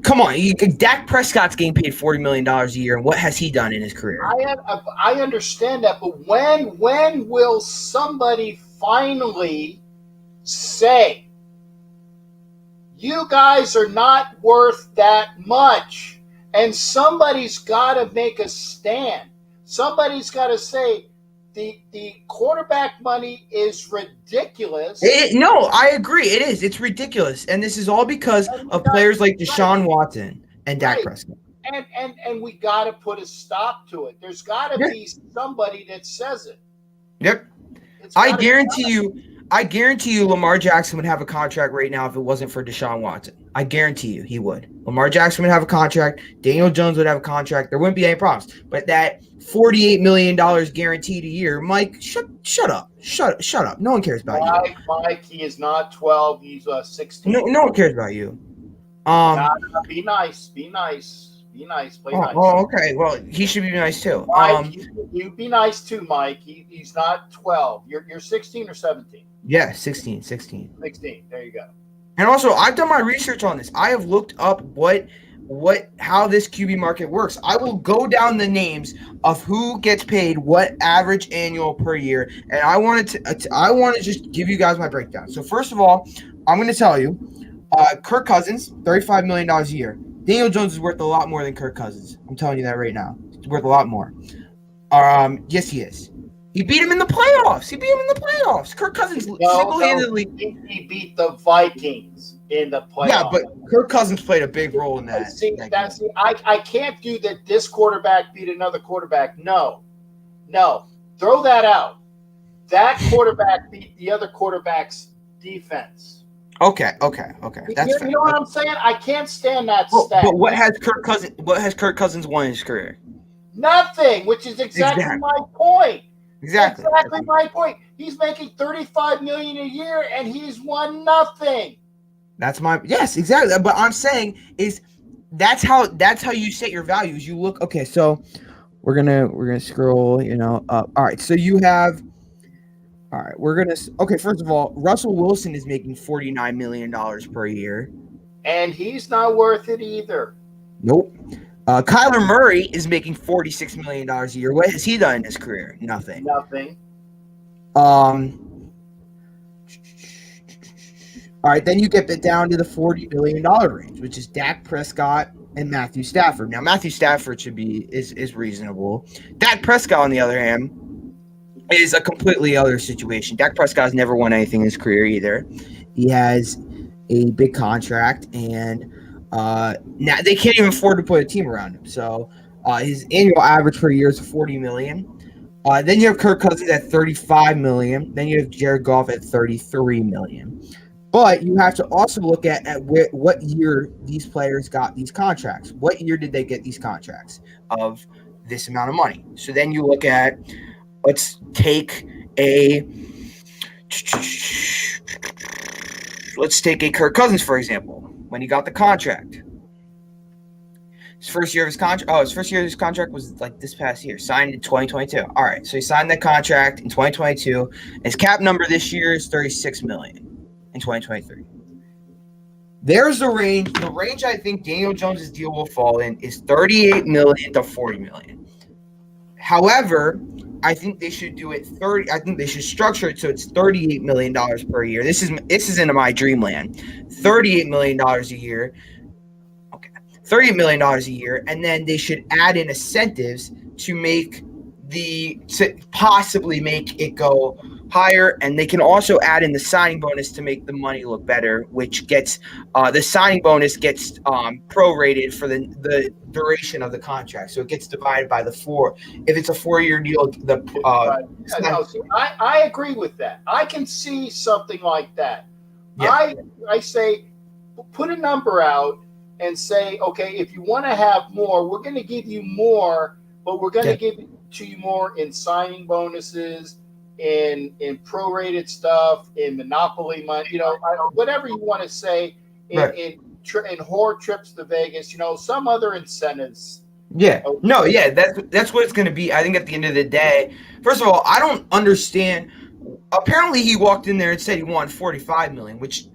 come on. Dak Prescott's getting paid $40 million a year, and what has he done in his career? I understand that, but when will somebody finally say, you guys are not worth that much, and somebody's got to make a stand. Somebody's got to say the quarterback money is ridiculous. No, I agree. It is. It's ridiculous, and this is all because of players like Deshaun Watson and Dak Prescott. And we got to put a stop to it. There's got to be somebody that says it. Yep. I guarantee you Lamar Jackson would have a contract right now if it wasn't for Deshaun Watson. I guarantee you he would. Lamar Jackson would have a contract. Daniel Jones would have a contract. There wouldn't be any problems. But that $48 million guaranteed a year, Mike, shut up. Shut up. No one cares about you. Mike, he is not 12. He's 16. No one cares about you. Be nice. Be nice. Be nice. Play nice. Oh, okay. Well, he should be nice too. Mike, you be nice too, Mike. He's not 12. You're 16 or 17? Yeah, 16. 16. There you go. And also, I've done my research on this. I have looked up how this QB market works. I will go down the names of who gets paid what average annual per year, and I want to just give you guys my breakdown. So first of all, I'm going to tell you, Kirk Cousins, $35 million a year. Daniel Jones is worth a lot more than Kirk Cousins. I'm telling you that right now. He's worth a lot more. Yes, he is. He beat him in the playoffs. Kirk Cousins single-handedly. He beat the Vikings in the playoffs. Yeah, but Kirk Cousins played a big role in that. I can't do that. This quarterback beat another quarterback. No. Throw that out. That quarterback beat the other quarterback's defense. Okay. That's fair. You know what I'm saying? I can't stand that stat. But what has Kirk Cousins won in his career? Nothing, which is exactly my point. Exactly my point. He's making $35 million a year, and he's won nothing. Yes, exactly. But I'm saying is that's how you set your values. You look. Okay, so we're gonna scroll. Up. All right. So you have. All right, okay, first of all, Russell Wilson is making $49 million per year. And he's not worth it either. Nope. Kyler Murray is making $46 million a year. What has he done in his career? Nothing. All right, then you get it down to the $40 million range, which is Dak Prescott and Matthew Stafford. Now, Matthew Stafford is reasonable. Dak Prescott, on the other hand, is a completely other situation. Dak Prescott has never won anything in his career either. He has a big contract, and now they can't even afford to put a team around him. So his annual average per year is $40 million. Then you have Kirk Cousins at $35 million. Then you have Jared Goff at $33 million. But you have to also look at what year these players got these contracts. What year did they get these contracts of this amount of money? So then you look at. Let's take a Kirk Cousins, for example, when he got the contract. His first year of his contract was like this past year, signed in 2022. All right, so he signed that contract in 2022. His cap number this year is $36 million in 2023. There's the range. The range I think Daniel Jones's deal will fall in is 38 million to 40 million. However, I think they should do it 30. I think they should structure it so it's $38 million per year. This is into my dreamland. $38 million a year. Okay. $38 million a year. And then they should add in incentives to possibly make it go higher, and they can also add in the signing bonus to make the money look better, which gets the signing bonus gets prorated for the duration of the contract, so it gets divided by the 4. If it's a 4-year deal, I agree with that. I can see something like that. Yeah. I say put a number out and say, okay, if you want to have more, we're going to give you more, but we're going to give it to you more in signing bonuses, in prorated stuff, in monopoly money, whatever you want to say, in whore trips to Vegas, some other incentives. Yeah. No, yeah, that's what it's going to be. I think at the end of the day, first of all, I don't understand. Apparently he walked in there and said he wanted 45 million, which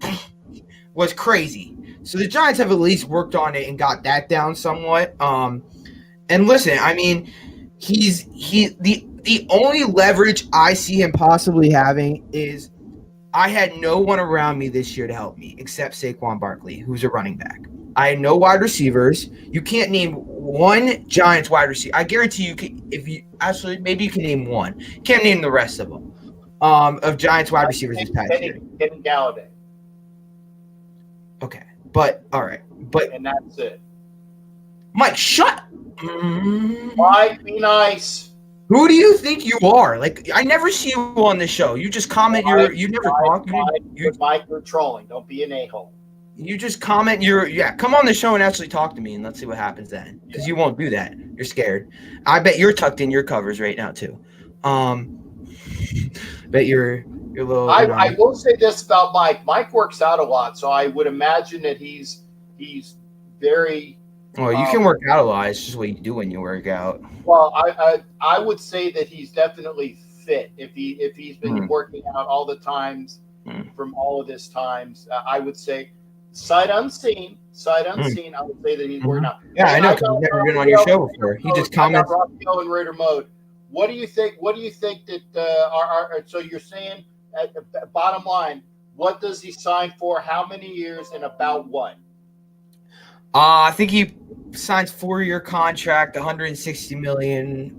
was crazy. So the Giants have at least worked on it and got that down somewhat. And listen, I mean, the only leverage I see him possibly having is I had no one around me this year to help me except Saquon Barkley, who's a running back. I had no wide receivers. You can't name one Giants wide receiver. I guarantee you can, maybe you can name one. You can't name the rest of them. Of Giants wide receivers this past year. Kenny Galladay. Okay, but all right, and that's it. Mike, shut. Mike, be nice. Who do you think you are? Like, I never see you on the show. You just comment. You never talk. Mike, you're trolling. Don't be an a-hole. You just comment. Come on the show and actually talk to me, and let's see what happens then. Because you won't do that. You're scared. I bet you're tucked in your covers right now too. Bet you're little. I will say this about Mike. Mike works out a lot, so I would imagine that he's very. Well, you can work out a lot. It's just what you do when you work out. Well, I would say that he's definitely fit. If he's been working out all the times from all of his times, I would say sight unseen. I would say that he's working out. Yeah, I know. Because he's never been on your show before. He just comments. Raphael in Raider mode. What do you think? What do you think that so you're saying at bottom line? What does he sign for? How many years and about what? I think he signs 4-year contract, 160 million.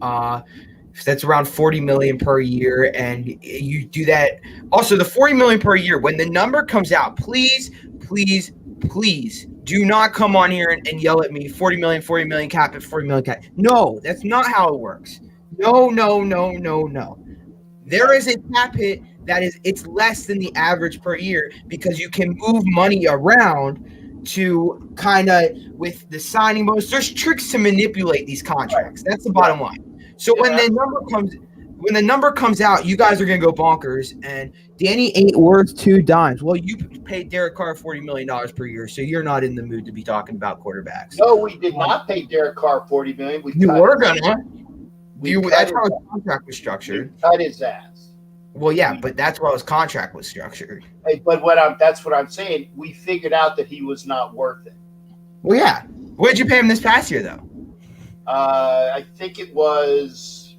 That's around 40 million per year, and you do that. Also, the 40 million per year. When the number comes out, please do not come on here and yell at me. 40 million cap at 40 million cap. No, that's not how it works. No. There is a cap hit it's less than the average per year because you can move money around to kind of with the signing bonus. There's tricks to manipulate these contracts. That's the bottom line. So when the number comes out, you guys are gonna go bonkers. And Danny ain't worth 2 dimes. Well, you paid Derek Carr $40 million per year, so you're not in the mood to be talking about quarterbacks. No, we did not pay Derek Carr $40 million. That's how his contract was structured. We cut his ass. Well, yeah, but that's how his contract was structured. Hey, but that's what I'm saying. We figured out that he was not worth it. Well, yeah. What did you pay him this past year, though? I think it was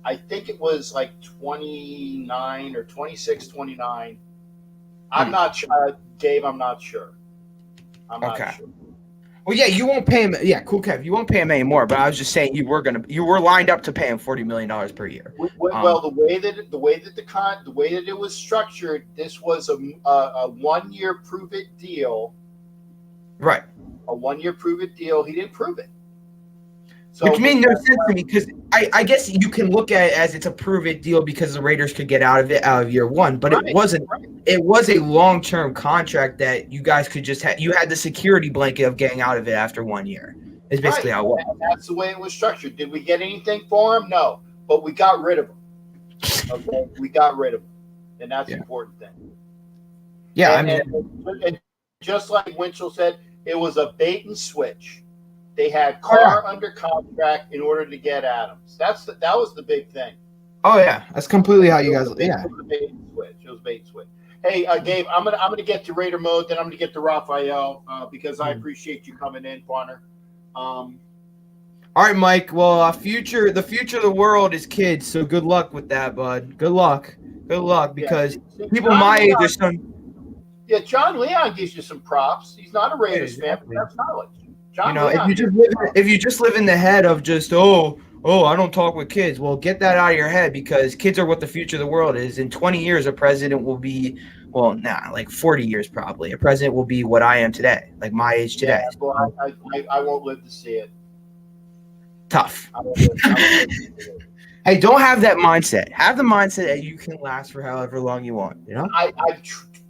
like 29 or 26, 29. I'm not sure, Dave. I'm not sure. I'm not sure. Well, yeah, you won't pay him. Yeah, cool, Kev. You won't pay him anymore. But I was just saying you were lined up to pay him $40 million per year. Well, the way that it was structured, this was a 1-year prove it deal. Right. A 1-year prove it deal. He didn't prove it. So, which made no sense to me because I guess you can look at it as it's a prove it deal because the Raiders could get out of year 1, but it wasn't. Right. It was a long-term contract that you guys could just have. You had the security blanket of getting out of it after 1 year. It's basically how it was. And that's the way it was structured. Did we get anything for him? No, but we got rid of him. Okay, we got rid of him, and that's the important thing. Yeah, and just like Winchell said, it was a bait and switch. They had Carr under contract in order to get Adams. That was the big thing. Oh yeah, that's completely how you guys. Yeah, it was a bait and switch. Hey, Gabe, I'm gonna get to Raider mode, then I'm gonna get to Raphael because I appreciate you coming in, partner. All right, Mike. Well, the future of the world is kids. So good luck with that, bud. Good luck, because people my age are some. Yeah, John Leon gives you some props. He's not a Raiders fan, but that's knowledge. John Leon if you just live in the head of just I don't talk with kids. Well, get that out of your head because kids are what the future of the world is. In 20 years, a president will be, like 40 years probably. A president will be what I am today, like my age today. Yeah, well, I won't live to see it. Tough. I won't live to see it. Hey, don't have that mindset. Have the mindset that you can last for however long you want. You know.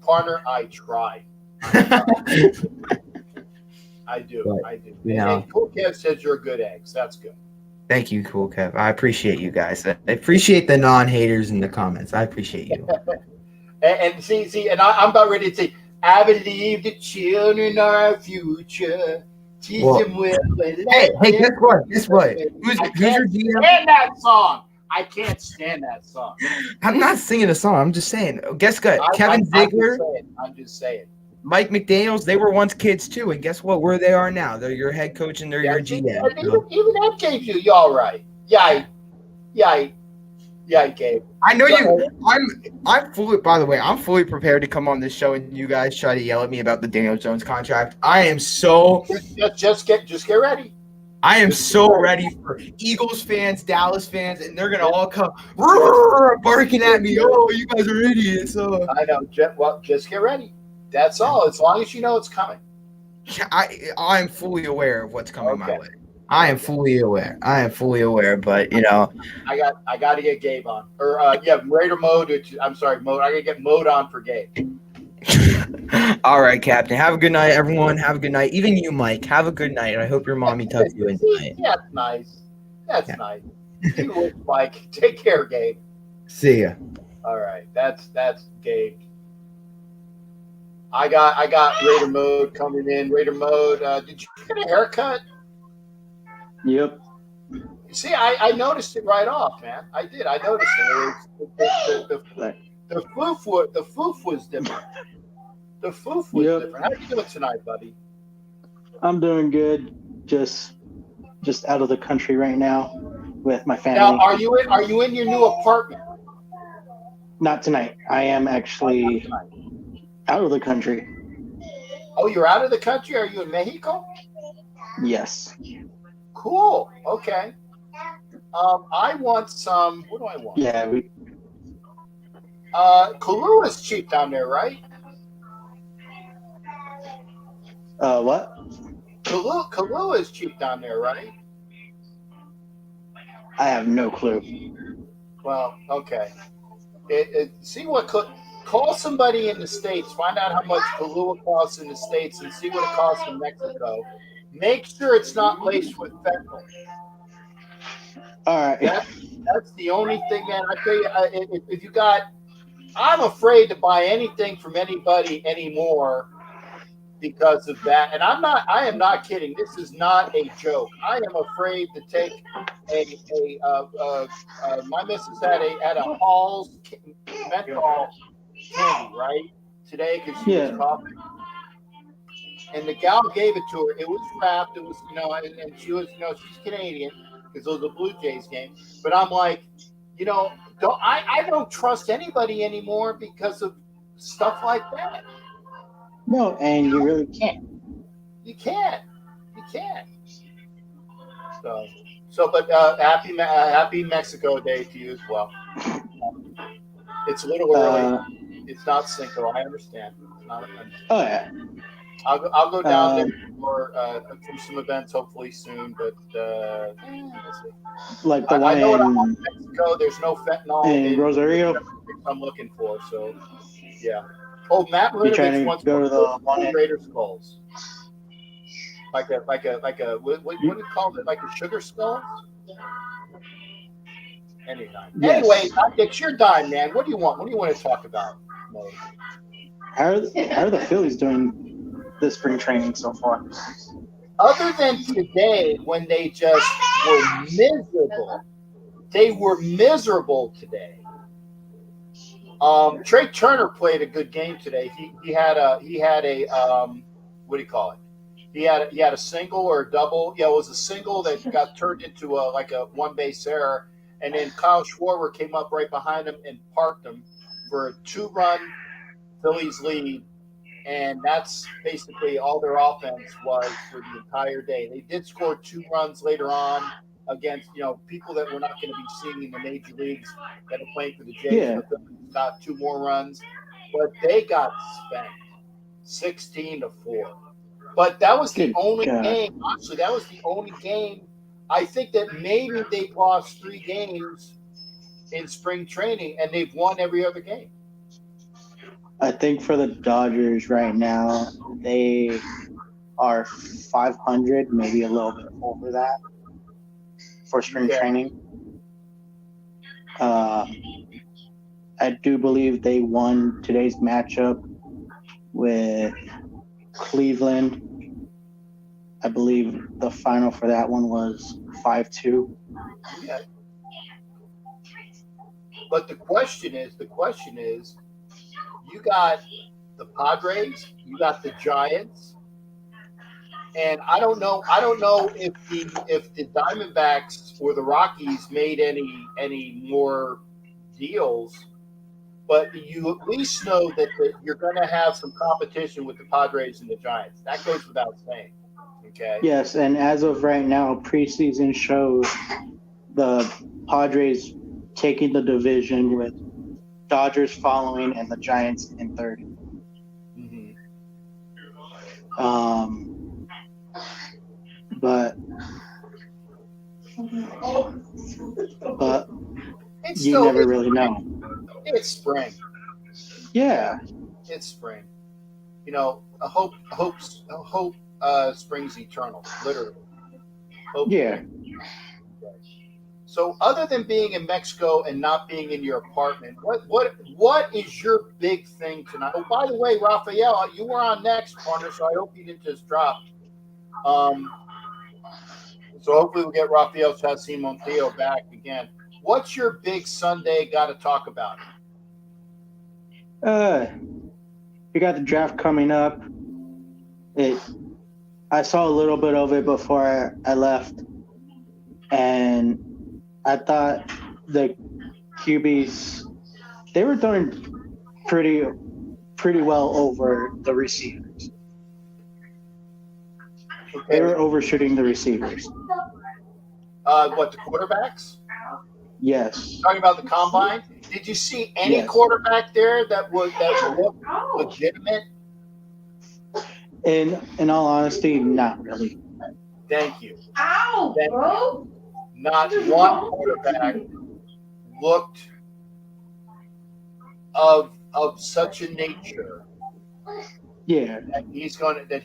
Partner, I try. I do. But, I do. And Cool Kev says you're good eggs. That's good. Thank you, Cool Kev. I appreciate you guys. I appreciate the non-haters in the comments. I appreciate you. and see, and I'm about ready to say, I believe the children are our future. Teach them well. Hey, guess what? Who's your GM? Stand that song. I can't stand that song. I'm not singing a song. I'm just saying. Guess what? Kevin Ziegler. I'm just saying. Mike McDaniels, they were once kids too, and guess what? Where they are now? They're your head coach and they're your GM. Even that gave you all right. Yeah, Gabe. I know you. I'm fully. By the way, I'm fully prepared to come on this show and you guys try to yell at me about the Daniel Jones contract. I am so. Just get ready. I am so ready for Eagles fans, Dallas fans, and they're gonna all come barking at me. Oh, you guys are idiots. So I know. Just get ready. That's all. As long as you know it's coming. I'm fully aware of what's coming my way. I am fully aware. But I got to get Gabe on, or Raider mode. I'm sorry, mode. I gotta get mode on for Gabe. All right, Captain. Have a good night, everyone. Have a good night. Even you, Mike. Have a good night. I hope your mommy tucks you in tonight. Yeah, that's nice. That's nice. You work, Mike. Take care, Gabe. See ya. All right, that's Gabe. I got Raider mode coming in. Raider mode. Did you get a haircut? Yep. See, I noticed it right off, man. I did. I noticed it. The foof was different. The foof was different. How you doing tonight, buddy? I'm doing good. Just out of the country right now with my family. Now, are you in your new apartment? Not tonight. I am actually out of the country. Oh, you're out of the country? Are you in Mexico? Yes. Cool. Okay. I want some. What do I want? Yeah. Kahlua is cheap down there, right? What? Kahlua is cheap down there, right? I have no clue. Well, okay. See what call somebody in the States. Find out how much Kahlua costs in the States, and see what it costs in Mexico. Make sure it's not laced with fentanyl. All right. That's the only thing, man. I tell you, if you got, I'm afraid to buy anything from anybody anymore because of that. And I am not kidding. This is not a joke. I am afraid to take my missus had a Hall's menthol candy, right? Today because she was coughing. And the gal gave it to her. It was wrapped. It was, and she was, she's Canadian because it was a Blue Jays game. But I'm like, I don't trust anybody anymore because of stuff like that. No, and you really can't. You can't. But happy Mexico Day to you as well. It's a little early. It's not Cinco. I understand. It's not offensive. Oh yeah. I'll go down there for some events hopefully soon, but let's see. Like the one I know in Mexico, there's no fentanyl in Rosario. I'm looking for, so yeah. Oh, Matt Ritovich wants to go to the one Raider skulls, like a what do you call it? Like a sugar skull. Anytime. Yes. Anyway, it's your dime, man. What do you want? What do you want to talk about? How are the Phillies doing this spring training so far? Other than today, when they just were miserable. They were miserable today. Trey Turner played a good game today. He had a what do you call it? He had a single or a double. Yeah, it was a single that got turned into a one base error, and then Kyle Schwarber came up right behind him and parked him for a 2-run Phillies lead, and that's basically all their offense was for the entire day. They did score 2 runs later on against people that we're not going to be seeing in the major leagues that are playing for the Jays. Yeah. The Phillies got 2 more runs, but they got spanked 16-4. But that was the Good only God. game. Honestly, that was the only game. I think that maybe they've lost 3 games in spring training, and they've won every other game. I think for the Dodgers right now, they are 500, maybe a little bit over that for spring training. I do believe they won today's matchup with Cleveland. I believe the final for that one was 5-2. Yeah. But the question is, you got the Padres, you got the Giants, and I don't know if the Diamondbacks or the Rockies made any more deals, but you at least know that you're going to have some competition with the Padres and the Giants. That goes without saying. Okay. Yes, and as of right now, preseason shows the Padres taking the division with Dodgers following and the Giants in third. Mm-hmm. But It's you never really know. It's spring. Yeah. It's spring. A hope springs eternal, literally. Hope. Yeah. So, other than being in Mexico and not being in your apartment, what is your big thing tonight? Oh, by the way, Raphael, you were on next, partner, so I hope you didn't just drop. So hopefully we'll get Rafael Chassis Montillo back again. What's your big Sunday got to talk about? We got the draft coming up. I saw a little bit of it before I left, and I thought the QBs, they were throwing pretty well over the receivers. Okay. They were overshooting the receivers. What, the quarterbacks? Yes. Talking about the combine? Did you see any quarterback there that looked legitimate? In all honesty, not really. Thank you. Ow, bro. Not one quarterback looked of such a nature. Yeah. That he's going to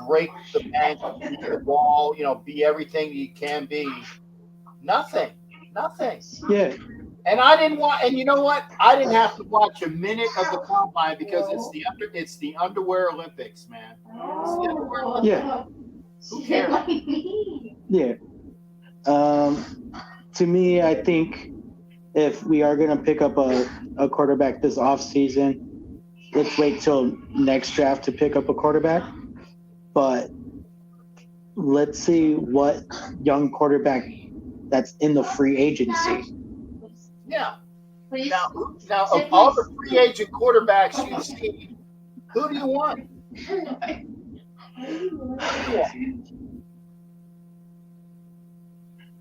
break the bank, beat the ball, be everything he can be. Nothing. Yeah. And I didn't want. And you know what? I didn't have to watch a minute of the combine because it's the underwear Olympics, man. It's the underwear Olympics. Yeah. Who cares? Yeah. To me, I think if we are going to pick up a quarterback this offseason, let's wait till next draft to pick up a quarterback. But let's see what young quarterback that's in the free agency. Yeah. Now of all the free agent quarterbacks you've seen, who do you want?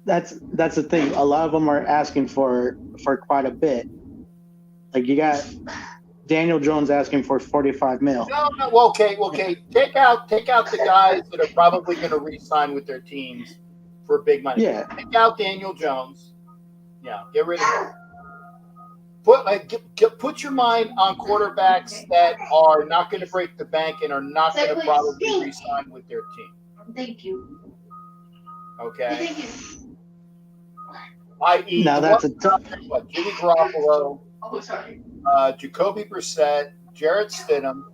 That's the thing. A lot of them are asking for quite a bit. Like you got Daniel Jones asking for $45 million. No. Well, okay. Take out the guys that are probably going to re-sign with their teams for big money. Yeah. Take out Daniel Jones. Yeah, get rid of him. Put your mind on quarterbacks that are not going to break the bank and are not going to probably re-sign with their team. Thank you. Okay. Thank you. I.e. Now that's a tough. Jimmy Garoppolo, Oh, sorry. Jacoby Brissett, Jarrett Stidham,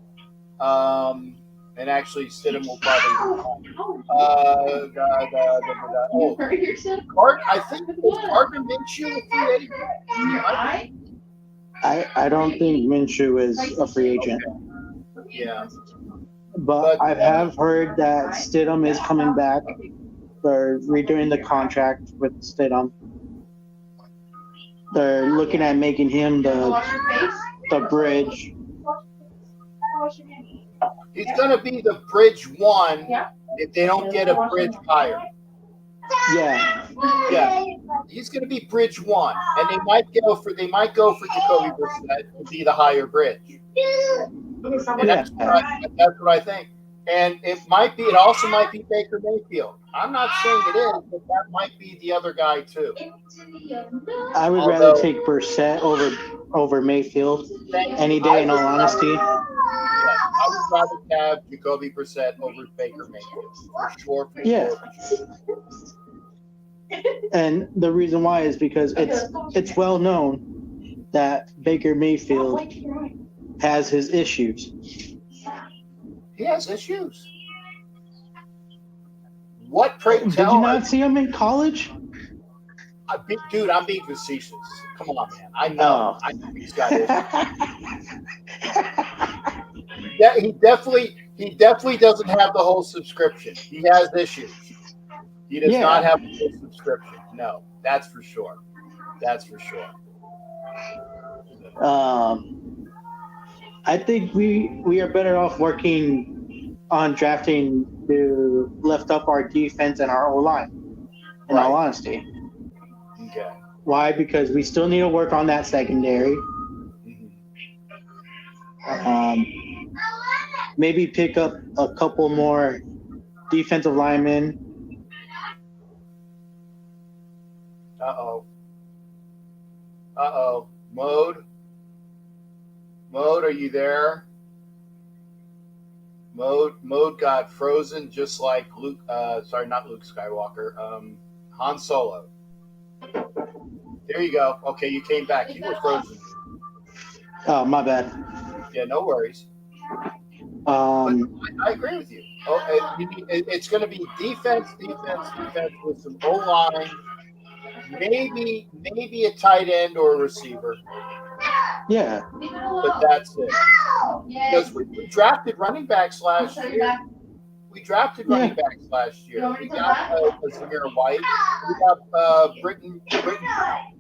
And actually, Stidham will probably. Oh, I think is Gardner Minshew a free agent? I don't think Minshew is a free agent, Yeah, but I have heard that Stidham is coming back. They're redoing the contract with Stidham. They're looking at making him the bridge. he's going to be the bridge one if they don't get a bridge higher. Yeah. Yeah, he's going to be bridge one, and they might go for Jacoby Brissett to be the higher bridge. And that's what I think. And it also might be Baker Mayfield. I'm not saying it is, but that might be the other guy too. I would rather take Brissett over Mayfield any day, in all honesty. Yes, I would rather have Jacoby Brissett over Baker Mayfield for sure. Yeah. And the reason why is because it's well known that Baker Mayfield has his issues. He has issues. What, pray tell? Did you not see him in college? Dude, I'm being facetious. Come on, man. I know. I know he's got issues. Yeah, he definitely doesn't have the whole subscription. He has issues. He does not have the whole subscription. No, that's for sure. That's for sure. I think we are better off working on drafting to lift up our defense and our O-line, in all honesty. Okay. Why? Because we still need to work on that secondary. Maybe pick up a couple more defensive linemen. Uh-oh. Mode, are you there? Mode got frozen just like Luke. Sorry, not Luke Skywalker. Han Solo. There you go. Okay, you came back. You were frozen. Oh, my bad. Yeah, no worries. I agree with you. It's going to be defense with some O-line, maybe a tight end or a receiver. Yeah. But that's it. Because we drafted running backs last year. We got Zamir White. We got Britton,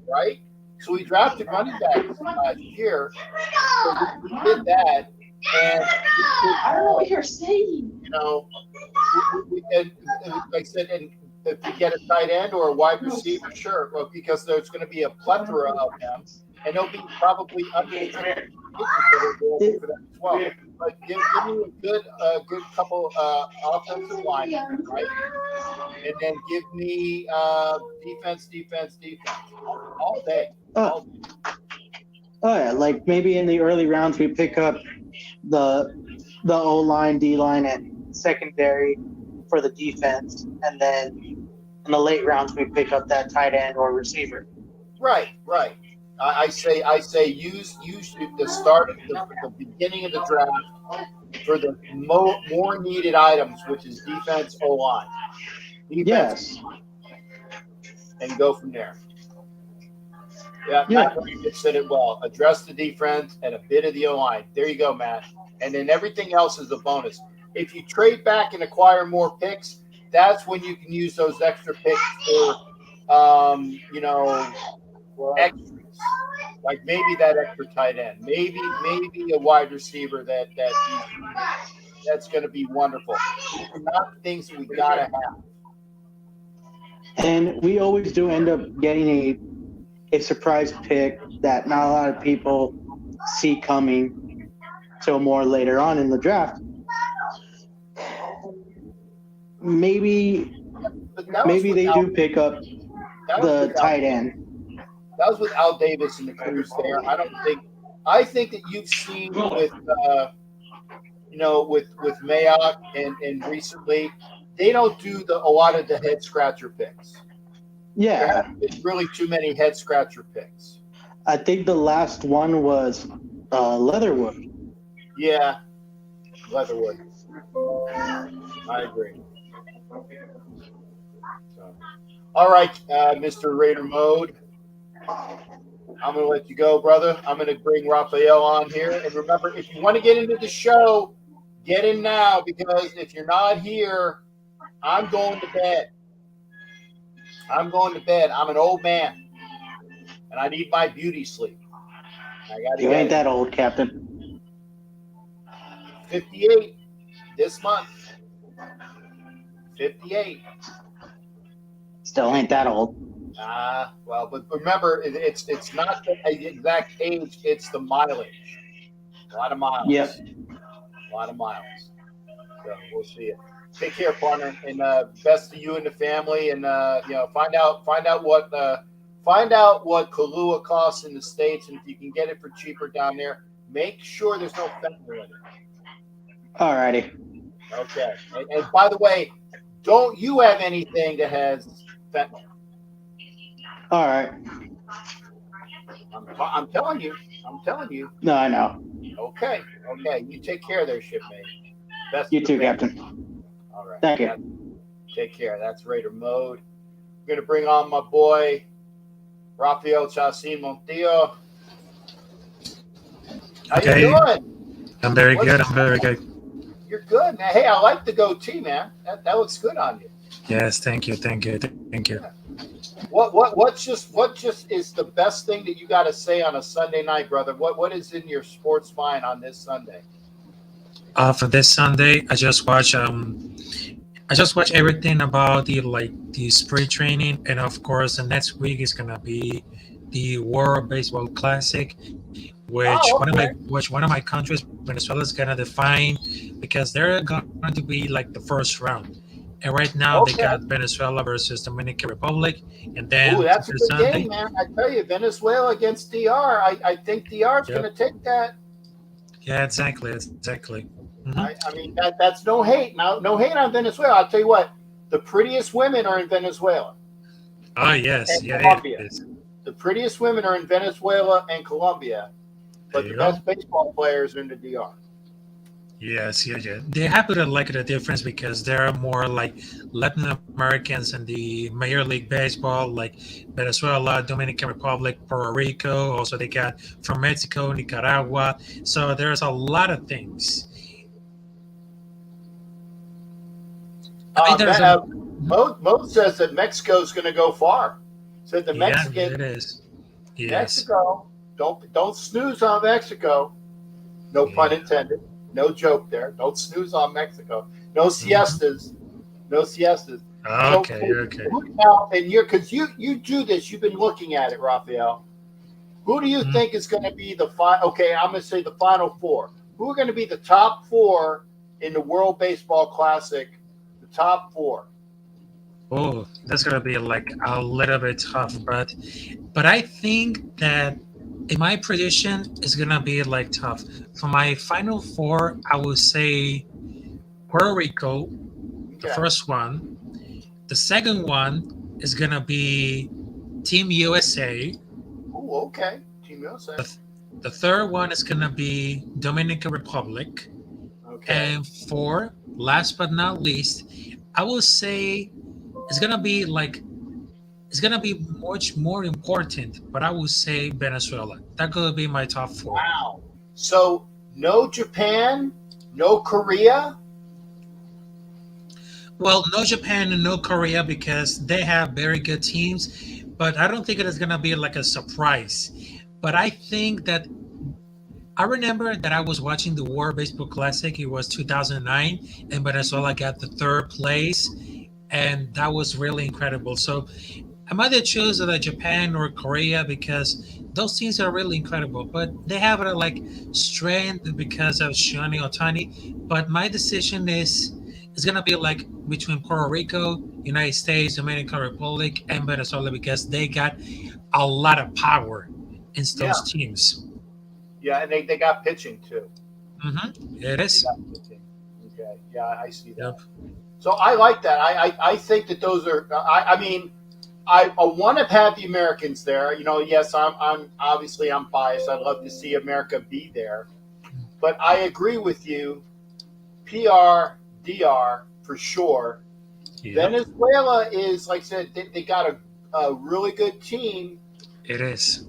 right? So we drafted running backs last year. So we did that. And I don't know what you're saying. You know, and like I said, and if we get a tight end or a wide receiver, sure. Well, because there's going to be a plethora of them, and they'll be probably under for them as well. But give me a good couple offensive linemen, right? And then give me defense all day. Oh yeah, like maybe in the early rounds we pick up the O-line, D-line, and secondary for the defense, and then in the late rounds we pick up that tight end or receiver. Right. I say use the start of the beginning of the draft for the more needed items, which is defense, O-line. Yes. And go from there. Yeah. Matt said it well. Address the defense and a bit of the O-line. There you go, Matt. And then everything else is a bonus. If you trade back and acquire more picks, that's when you can use those extra picks for, extras. Like maybe that extra tight end, maybe a wide receiver that's going to be wonderful. These are not things that we got to have. And we always do end up getting a surprise pick that not a lot of people see coming till more later on in the draft. Maybe they do pick up the tight end. That was with Al Davis and the Cougars there. I think that you've seen with Mayock and recently, they don't do a lot of the head scratcher picks. Yeah. There haven't been really too many head scratcher picks. I think the last one was Leatherwood. Yeah, Leatherwood. I agree. So, all right, Mr. Raider Mode. I'm going to let you go, brother. I'm going to bring Raphael on here. And remember, if you want to get into the show, get in now, because if you're not here, I'm going to bed. I'm going to bed. I'm an old man, and I need my beauty sleep. I got to You get ain't it. that old, Captain. 58 this month. 58. Still ain't that old. Well, but remember, it's not the exact age; it's the mileage. A lot of miles. Yep. A lot of miles. So we'll see it. Take care, partner, and best to you and the family. And find out what Kahlua costs in the States, and if you can get it for cheaper down there, make sure there's no fentanyl in it. Alrighty. Okay. And by the way, don't you have anything that has fentanyl? All right. I'm telling you. I'm telling you. No, I know. Okay. You take care of their shipmate. Best You of too, the family. Captain. All right. Thank you. Take care. That's Raider Mode. I'm going to bring on my boy, Rafael Chacin Montillo. How you doing? I'm very good. I'm very good. You're good, man. Hey, I like the goatee, man. That looks good on you. Yes, thank you. Yeah. What just is the best thing that you got to say on a Sunday night, brother? What is in your sports mind on this Sunday? For this Sunday, I just watch everything about the spring training, and of course, the next week is gonna be the World Baseball Classic, which one of my countries, Venezuela, is gonna define, because they're going to be like the first round. And right now they got Venezuela versus Dominican Republic, and then that's a good Sunday, game, man. I tell you, Venezuela against DR. I think DR is going to take that. Yeah, exactly. Mm-hmm. I mean, that's no hate. No hate on Venezuela. I'll tell you what, the prettiest women are in Venezuela. Oh yes, and yeah, Colombia. it is. The prettiest women are in Venezuela and Colombia, but the best baseball players are in the DR. Yes. They have to like the difference because there are more like Latin Americans in the Major League Baseball, like Venezuela, Dominican Republic, Puerto Rico. Also, they got from Mexico, Nicaragua. So there's a lot of things. Mo says that Mexico's going to go far. Said the Mexicans. It is. Yes. Mexico, don't snooze on Mexico. No pun intended. No joke there. Don't snooze on Mexico. No siestas. No siestas. Okay. Now, and because you do this, you've been looking at it, Raphael. Who do you think is going to be the final? Okay, I'm going to say the final four. Who are going to be the top four in the World Baseball Classic? The top four. Oh, that's gonna be like a little bit tough, but I think that in my prediction is gonna be like tough. For my final four, I would say Puerto Rico, the first one. The second one is gonna be Team USA. Oh, okay, Team USA. The third one is gonna be Dominican Republic. Okay. And for last but not least, I will say it's gonna be much more important, but I would say Venezuela. That could be my top four. Wow. So no Japan, no Korea. Well, no Japan and no Korea because they have very good teams, but I don't think it is gonna be like a surprise. But I think that I remember that I was watching the World Baseball Classic. It was 2009, and Venezuela got the third place, and that was really incredible. So I might have choose either Japan or Korea because those teams are really incredible, but they have a like strength because of Shohei Ohtani. But my decision is gonna be like between Puerto Rico, United States, Dominican Republic, and Venezuela because they got a lot of power in those teams. Yeah, and they got pitching too. Mm-hmm. It is. Okay. Yeah, I see that. Yep. So I like that. I think that those are. I mean, I want to have the Americans there. You know, yes, I'm obviously I'm biased. I'd love to see America be there, but I agree with you. PR DR for sure. Yep, Venezuela is, like I said, they got a really good team, it is.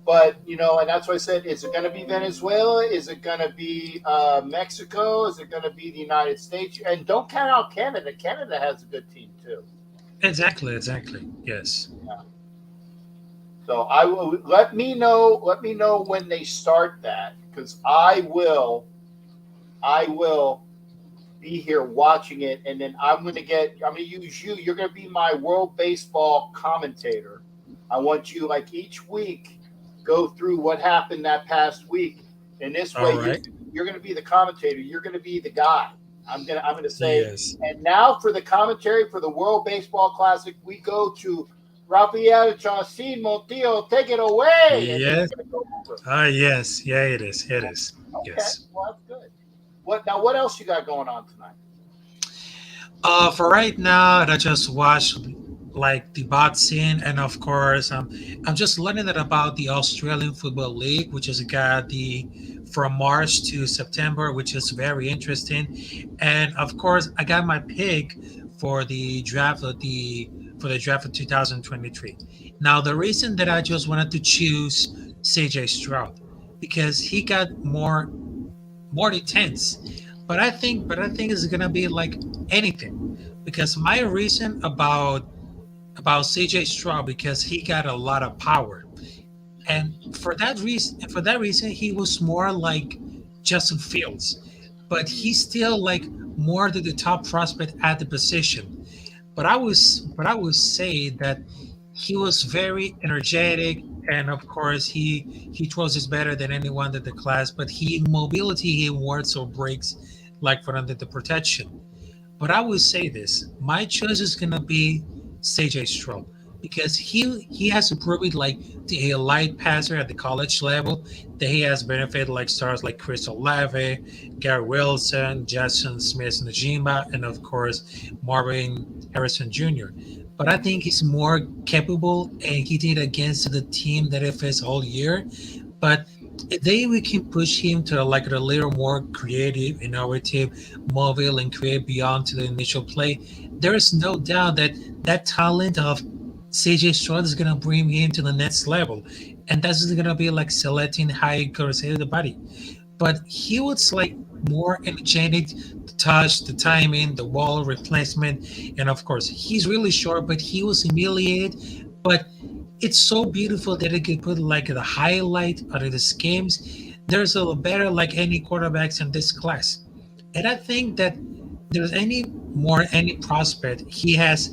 but and that's why I said, is it going to be Venezuela? Is it going to be Mexico? Is it going to be the United States? And don't count out Canada. Canada has a good team too. Exactly, exactly. Yes. So I will let me know. Let me know when they start that, because I will be here watching it, and then I'm going to use you. You're going to be my World Baseball commentator. I want you, like, each week, go through what happened that past week, and this way All right. you're going to be the commentator. You're going to be the guy. I'm going to say, Yes. and now for the commentary for the World Baseball Classic, we go to Rafael Chauncey Montillo. Take it away, and then Yes. we're going to go over. Yes. Yeah, it is. It is. Okay, Yes. well, that's good. What else you got going on tonight? For right now, I just watched like the boxing, and of course, I'm just learning that about the Australian Football League, which has got the from March to September, which is very interesting. And of course, I got my pick for the draft of the for the draft of 2023. Now, the reason that I just wanted to choose CJ Stroud because he got more intense. But I think it's gonna be like anything because my reason about CJ Stroud because he got a lot of power, and for that reason he was more like Justin Fields, but he's still like more to the top prospect at the position. But I would say that he was very energetic, and of course he throws is better than anyone in the class. But he mobility he wards or breaks like for under the protection. But I would say this: my choice is gonna be CJ Stroud because he has to prove it like the elite passer at the college level that he has benefited like stars like Chris Olave, Gary Wilson, Jackson Smith Najima, and of course Marvin Harrison Jr. But I think he's more capable and he did against the team that it faced all year. But if they we can push him to like a little more creative, innovative, mobile, and create beyond to the initial play, there is no doubt that that talent of CJ Stroud is gonna bring him to the next level, and that's gonna be like selecting how he goes into the body. But he was like more energetic, the touch, the timing, the wall replacement, and of course he's really short, but he was humiliated. But it's so beautiful that it could put like the highlight out of the schemes. There's a better like any quarterbacks in this class, and I think that there's any prospect he has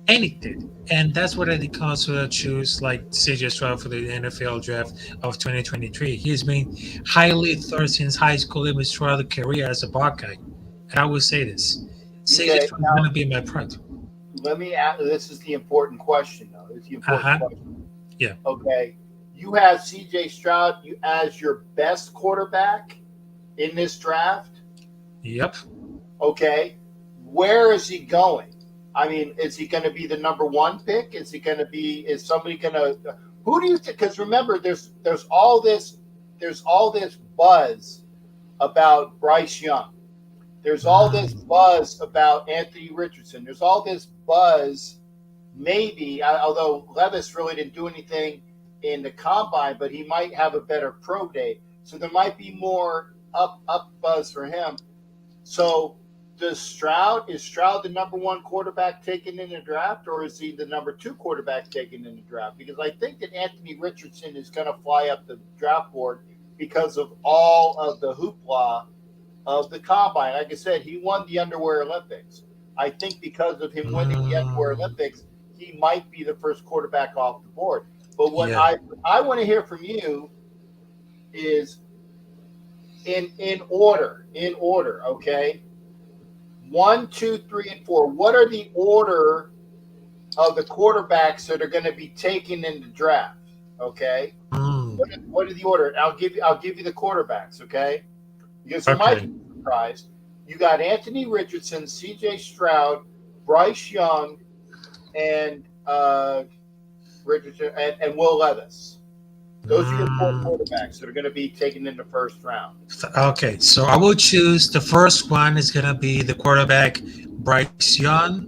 anything, and that's what I consider choose like CJ Stroud for the NFL draft of 2023. He's been highly thought since high school, even throughout the career as a Buckeye, and I will say this: CJ Okay, Stroud is now going to be my pride. let me ask. This is the important question, though. This is the Uh important huh. question. Yeah. Okay, you have C.J. Stroud as your best quarterback in this draft. Yep. Okay, where is he going? I mean, is he going to be the number one pick? Is he going to be? Is somebody going to? Who do you think? Because remember, there's all this buzz about Bryce Young. There's all this Mm, buzz about Anthony Richardson. There's all this buzz, maybe, although Levis really didn't do anything in the combine, but he might have a better pro day. So there might be more up buzz for him. So is Stroud the number one quarterback taken in the draft, or is he the number two quarterback taken in the draft? Because I think that Anthony Richardson is going to fly up the draft board because of all of the hoopla of the combine. Like I said, he won the underwear Olympics. I think because of him winning the underwear mm, Olympics, he might be the first quarterback off the board. But what yeah. I want to hear from you is in order, okay? 1, 2, 3, and 4. What are the order of the quarterbacks that are going to be taken in the draft? Okay, Mm, what are the order? I'll give you the quarterbacks. Okay, because you might okay. be surprised. You got Anthony Richardson, C.J. Stroud, Bryce Young, and Richardson and Will Levis. Those are your four Mm, quarterbacks that are going to be taken in the first round. okay, so I will choose the first one is gonna be the quarterback Bryce Young.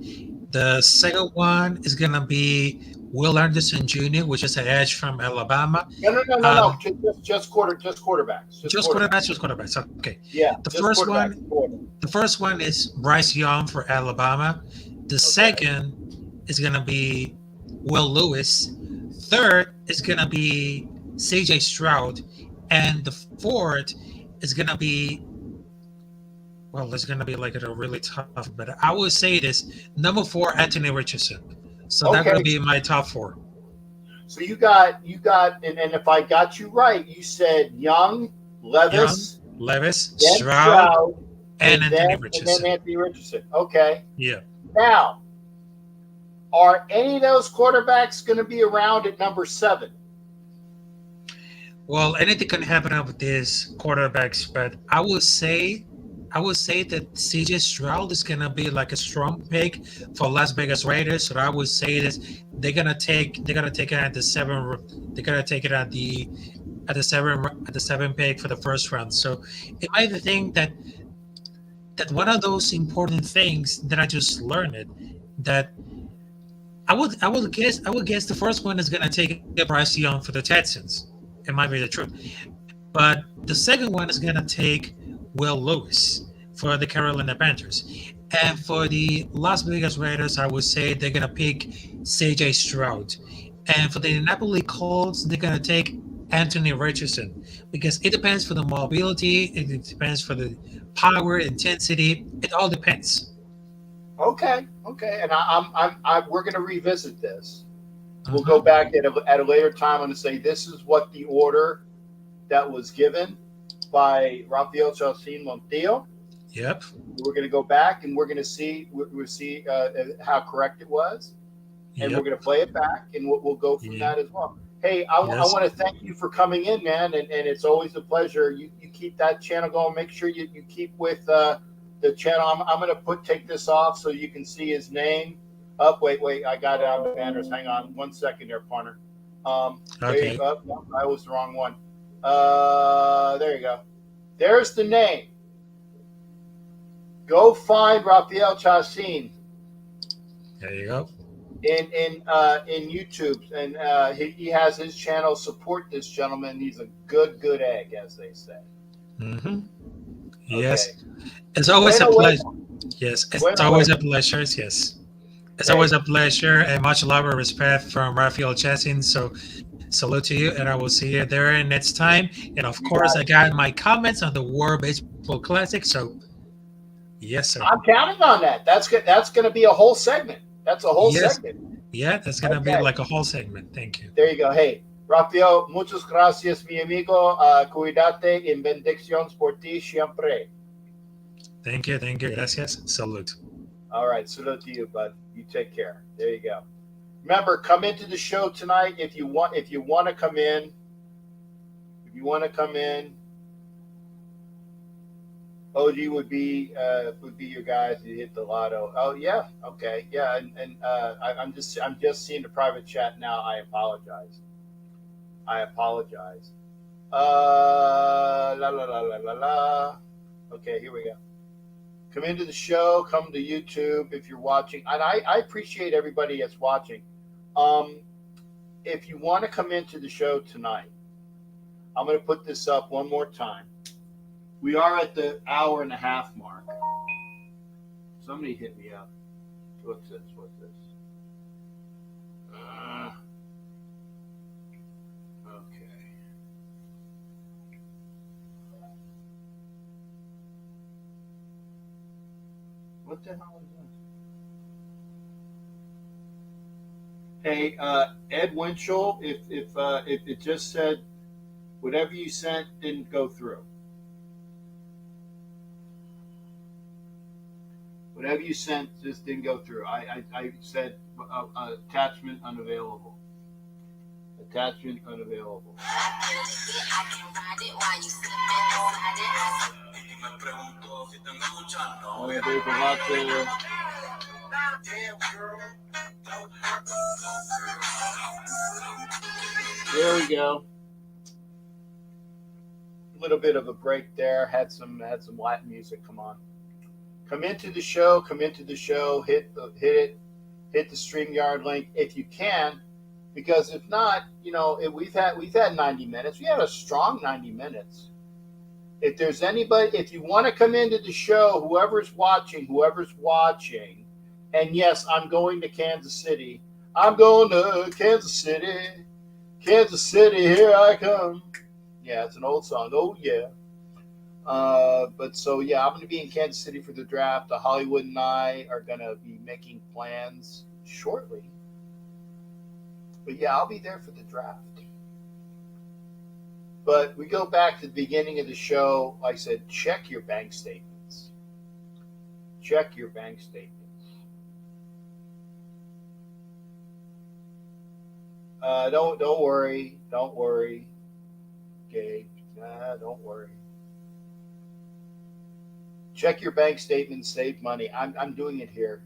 The second one is gonna be Will Anderson Jr., which is an edge from Alabama. No, no, no, no, Uh, no. Just quarterbacks. Just just quarterbacks. quarterbacks, just quarterbacks. Okay. Yeah, The just first one, quarterbacks. Quarter. the first one is Bryce Young for Alabama. The Okay. second is gonna be Will Lewis. Third is gonna be CJ Stroud, and the fourth is gonna be, well, it's gonna be like a really tough, but I will say this: number four, Anthony Richardson. So that's gonna Okay. be my top four. So and if I got you right, you said Young, Young, Levis, Levis, then Stroud, Stroud, and Anthony and then Richardson. Anthony Richardson. Okay. Yeah. Now, are any of those quarterbacks going to be around at number 7? Well, anything can happen with these quarterbacks, but I would say that CJ Stroud is gonna be like a strong pick for Las Vegas Raiders. So I would say this: they're gonna take it at the seven. They're gonna take it at the seven pick for the first round. So it might be the thing that one of those important things that I just learned it, that I would guess the first one is gonna take Bryce Young for the Texans. It might be the truth. But the second one is going to take Will Lewis for the Carolina Panthers. And for the Las Vegas Raiders, I would say they're going to pick CJ Stroud. And for the Indianapolis Colts, they're going to take Anthony Richardson because it depends for the mobility, it depends for the power, intensity. It all depends. Okay. Okay. And we're going to revisit this. We'll Mhm. go back at a later time and say this is what the order that was given by Rafael Chalcin Montillo. Yep. We're going to go back and we're going to see how correct it was, and Yep. we're going to play it back, and we'll go from Yeah. that as well. Hey, I Yes. want to thank you for coming in, man, and it's always a pleasure. You keep that channel going. Make sure you keep with the channel. I'm going to take this off so you can see his name. Wait, I got it on the banners. Hang on 1 second there, partner. Okay. No, I was the wrong one. There you go. There's the name. Go find Rafael Chassin There you go. in YouTube, and he has his channel. Support this gentleman. He's a good egg, as they say. Hmm. Yes. Okay. It's always a Bueno, pleasure. Yes. It's Bueno, always a bueno. pleasure. Yes. It's Okay. always a pleasure and much love and respect from Rafael Chassin. So salute to you, and I will see you there next time. And of course, I got my comments on the World Baseball Classic. So yes, sir. I'm counting on that. That's good. That's going to be a whole segment. That's a whole Yes. segment. Yeah, that's gonna be Okay. like a whole segment. Thank you. There you go. Hey, Rafael, muchas gracias, mi amigo. Cuídate y bendiciones por ti siempre. Thank you. Thank you. Gracias. Salute. All right, salute to you, bud. You take care. There you go. Remember, come into the show tonight if you want. If you want to come in, OG would be your guys who hit the lotto. Oh yeah, okay, yeah, and I'm just seeing the private chat now. I apologize. La la la la la la. Okay, here we go. Come into the show. Come to YouTube if you're watching, and I appreciate everybody that's watching. If you want to come into the show tonight, I'm going to put this up one more time. We are at the hour and a half mark. Somebody hit me up. What's this? Okay. What the hell is this? Hey, Ed Winchell, if it just said whatever you sent didn't go through. Whatever you sent just didn't go through. I said attachment unavailable. Attachment unavailable. There we go. little bit of a break there. Had some Latin music. Come on, come into the show. Hit the StreamYard link if you can, because if not, we've had 90 minutes. We had a strong 90 minutes. If there's anybody, if you want to come into the show, whoever's watching, and yes, I'm going to Kansas City. I'm going to Kansas City. Kansas City, here I come. Yeah, it's an old song. Oh, yeah. But so, yeah, I'm going to be in Kansas City for the draft. The Hollywood and I are going to be making plans shortly. But, yeah, I'll be there for the draft. But we go back to the beginning of the show. Like I said, check your bank statements. Check your bank statements. Don't worry, Gabe. Don't worry. Check your bank statements, save money. I'm doing it here.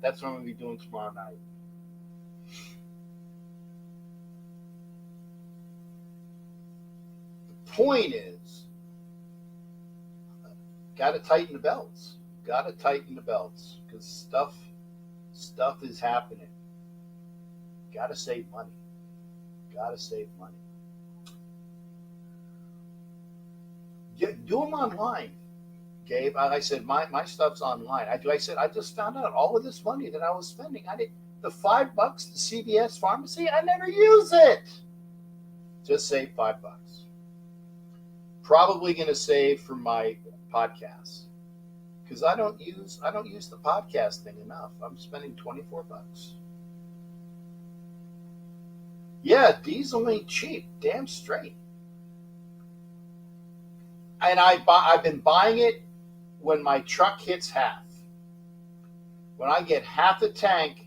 That's what I'm gonna be doing tomorrow night. The point is, gotta tighten the belts. Gotta tighten the belts because stuff is happening. Gotta save money. Yeah, do them online, Gabe. Like I said, my stuff's online. I just found out all of this money that I was spending. The $5, the CVS pharmacy, I never use it. Just save $5. Probably gonna save for my podcast because I don't use the podcast thing enough. I'm spending $24. Yeah, diesel ain't cheap. Damn straight. And I've been buying it when my truck hits half. When I get half a tank,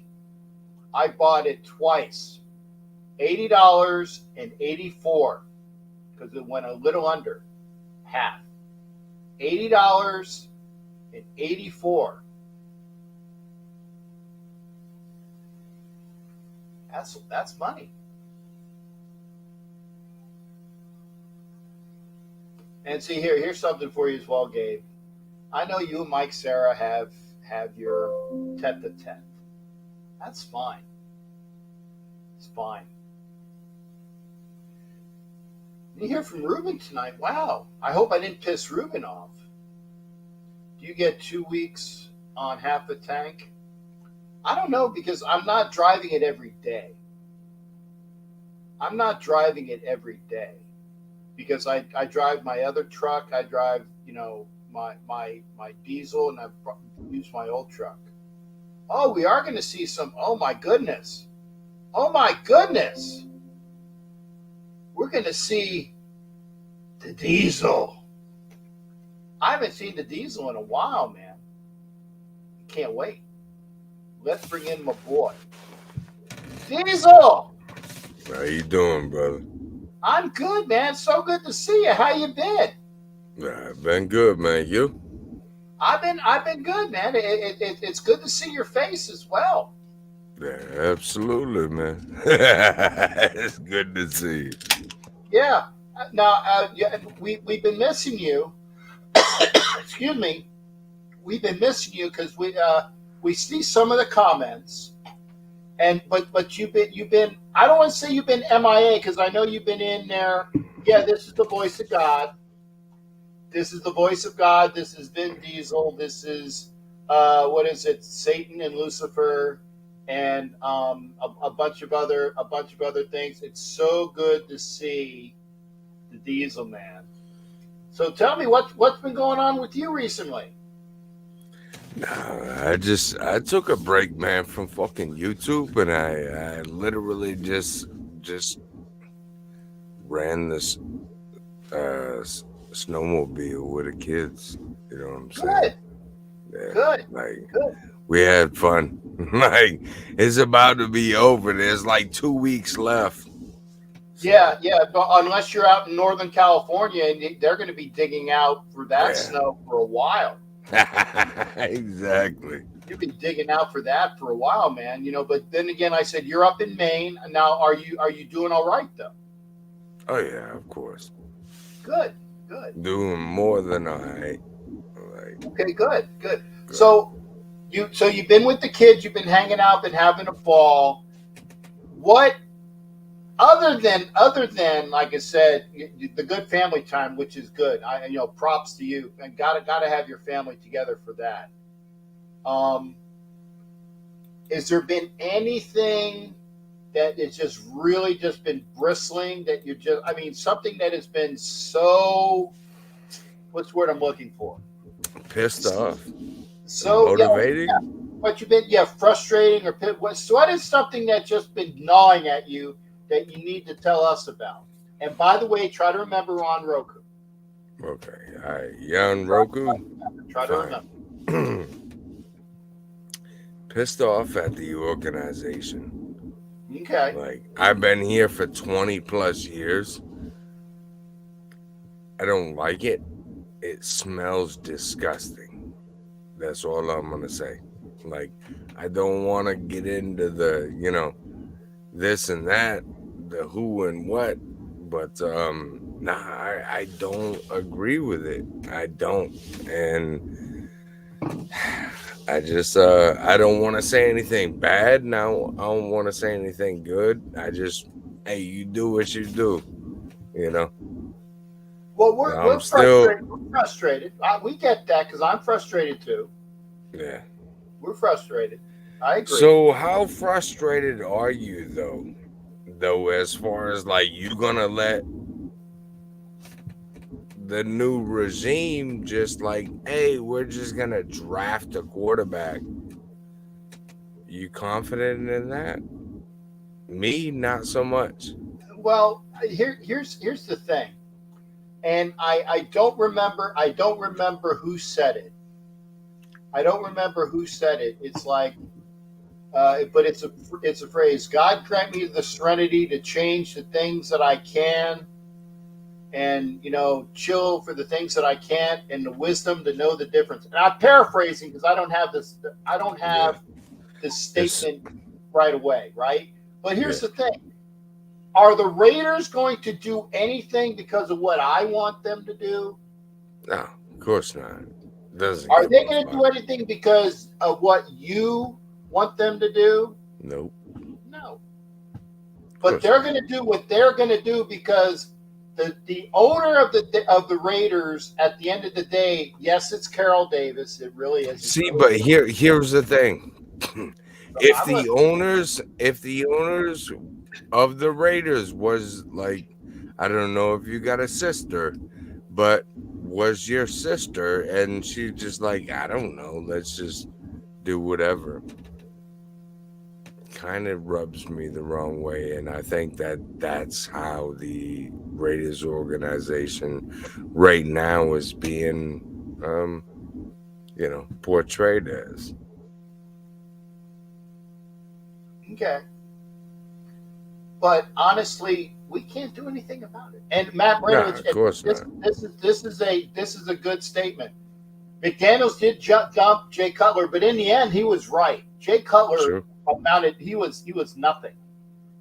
I bought it twice. $80 and $84 because it went a little under half. $80 and $84. That's money. And see here's something for you as well, Gabe. I know you and Mike Sarah have your tete-a-tete. That's fine. It's fine. You hear from Ruben tonight. Wow. I hope I didn't piss Ruben off. Do you get 2 weeks on half a tank? I don't know because I'm not driving it every day. Because I drive my other truck, I drive, my diesel, and I use my old truck. Oh, we are going to see some. Oh my goodness! We're going to see the diesel. I haven't seen the diesel in a while, man. Can't wait. Let's bring in my boy, Diesel. How you doing, brother? I'm good, man. So good to see you. How you been? I've been good, man. You? I've been good, man. It's good to see your face as well. Yeah, absolutely, man. It's good to see you. Yeah. Now, we've been missing you. Excuse me. We've been missing you because we see some of the comments, but you've been. I don't want to say you've been MIA because I know you've been in there. Yeah, this is the voice of God. This is the voice of God. This is Vin Diesel. This is what is it? Satan and Lucifer, and a bunch of other things. It's so good to see the Diesel man. So tell me what's been going on with you recently? I took a break, man, from fucking YouTube, and I literally just ran this snowmobile with the kids. You know what I'm saying? Yeah, Good. Good. We had fun. Like, it's about to be over. There's like 2 weeks left. Yeah, but unless you're out in Northern California, and they're going to be digging out for that snow for a while. Exactly. You've been digging out for that for a while, man. But then again, I said you're up in Maine now. Are you doing all right though? Oh yeah, of course. Good. Good. Doing more than I like. Okay, good. So you've been with the kids, you've been hanging out, been having a ball. What other than like I said, the good family time, which is good. Props to you, and gotta have your family together for that. Has there been anything that has just really just been bristling that something that has been so, what's the word I'm looking for? Pissed off. So Motivating? But you've been frustrating or what is something that's just been gnawing at you that you need to tell us about? And by the way, try to remember we're on Roku. Okay. All right. You on Roku? Try to remember. Pissed off at the organization. Okay. Like, I've been here for 20 plus years. I don't like it. It smells disgusting. That's all I'm going to say. Like, I don't want to get into the, this and that, the who and what, but I don't agree with it. I don't. And I just I don't want to say anything bad now. I don't want to say anything good. Hey, you do what you do, Well, we're frustrated. We're frustrated. We get that because I'm frustrated too. Yeah. We're frustrated. I agree. So how frustrated are you though, as far as like you gonna let the new regime just like, hey, we're just gonna draft a quarterback? You confident in that? Me, not so much. Well, here's the thing, and I don't remember who said it. It's like, but it's a phrase. God grant me the serenity to change the things that I can, and chill for the things that I can't, and the wisdom to know the difference. And I'm paraphrasing because I don't have this statement right away, right? But here's the thing. Are the Raiders going to do anything because of what I want them to do? No, of course not. Are they going to do anything because of what you want them to do? Nope. No. But they're going to do what they're going to do because the owner of the Raiders, at the end of the day, yes, it's Carroll Davis. It really is. See, but here's the thing. If the owners of the Raiders was like, I don't know if you got a sister, but was your sister, and she just like, I don't know, let's just do whatever, kind of rubs me the wrong way. And I think that's how the Raiders organization right now is being portrayed as. Okay. But honestly, we can't do anything about it. And Matt Moreno, of course not. This is a good statement. McDaniels did dump Jay Cutler, but in the end, he was right. Jay Cutler amounted. He was nothing.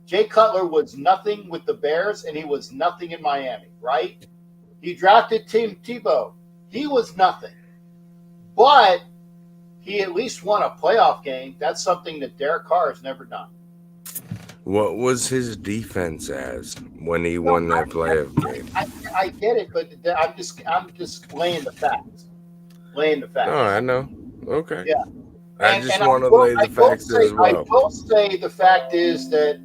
Jay Cutler was nothing with the Bears, and he was nothing in Miami. Right? He drafted Tim Tebow. He was nothing, but he at least won a playoff game. That's something that Derek Carr has never done. What was his defense as when he won that playoff game? I get it, but I'm just laying the facts. No, I know. Okay. Yeah. I just want to lay the facts as well. I will say the fact is that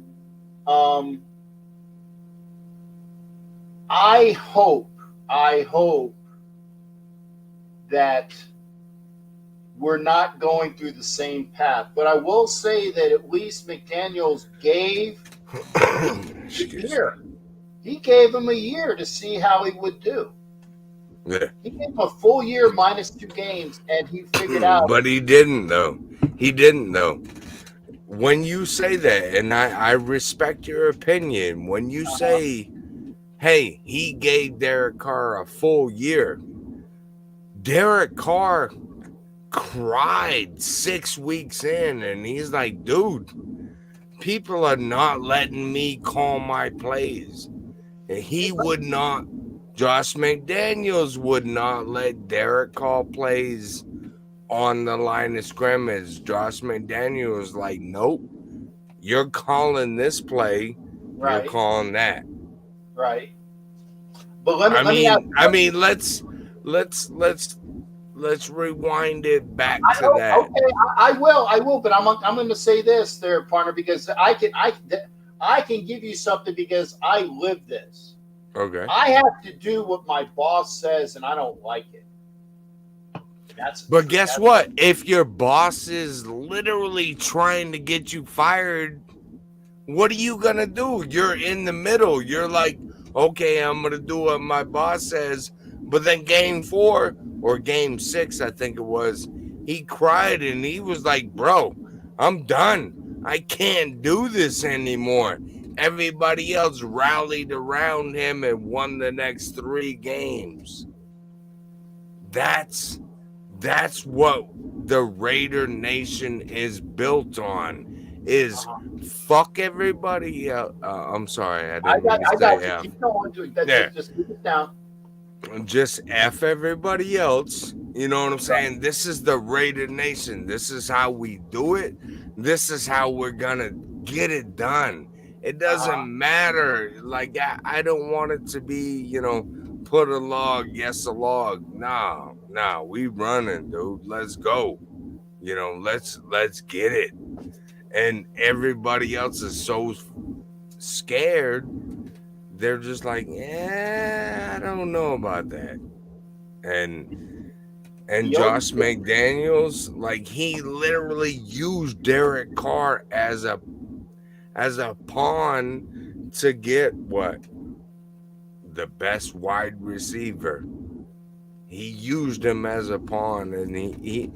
I hope that we're not going through the same path. But I will say that at least McDaniels gave a year. He gave him a year to see how he would do. Yeah. He gave him a full year minus 2 games, and he figured out. But he didn't, though. When you say that, and I respect your opinion, when you say, hey, he gave Derek Carr a full year, Derek Carr cried 6 weeks in, and he's like, dude, people are not letting me call my plays. And he would not Josh McDaniels would not let Derek call plays on the line of scrimmage. Josh McDaniels was like, nope, you're calling this play, you're Right. calling that. Right. But let me ask. Let's rewind it back I to know, that. okay, I will, but I'm going to say this, there, partner, because I can give you something because I live this. Okay. I have to do what my boss says, and I don't like it. But guess what? If your boss is literally trying to get you fired, what are you gonna do? You're in the middle. You're like, okay, I'm gonna do what my boss says. But then game 4 or game 6, I think it was, he cried and he was like, bro, I'm done. I can't do this anymore. Everybody else rallied around him and won the next 3 games. That's what the Raider Nation is built on. Is fuck everybody else. I'm sorry, I didn't mean to say F. Keep going, dude. Just keep it down. Just F everybody else. You know what I'm saying? This is the Raider Nation. This is how we do it. This is how we're gonna get it done. It doesn't matter. Like I don't want it to be, put a log, yes a log. Nah, we running, dude. Let's go. Let's get it. And everybody else is so scared. They're just like, I don't know about that. And Josh McDaniels, like he literally used Derek Carr as a pawn to get what? The best wide receiver. He used him as a pawn, and he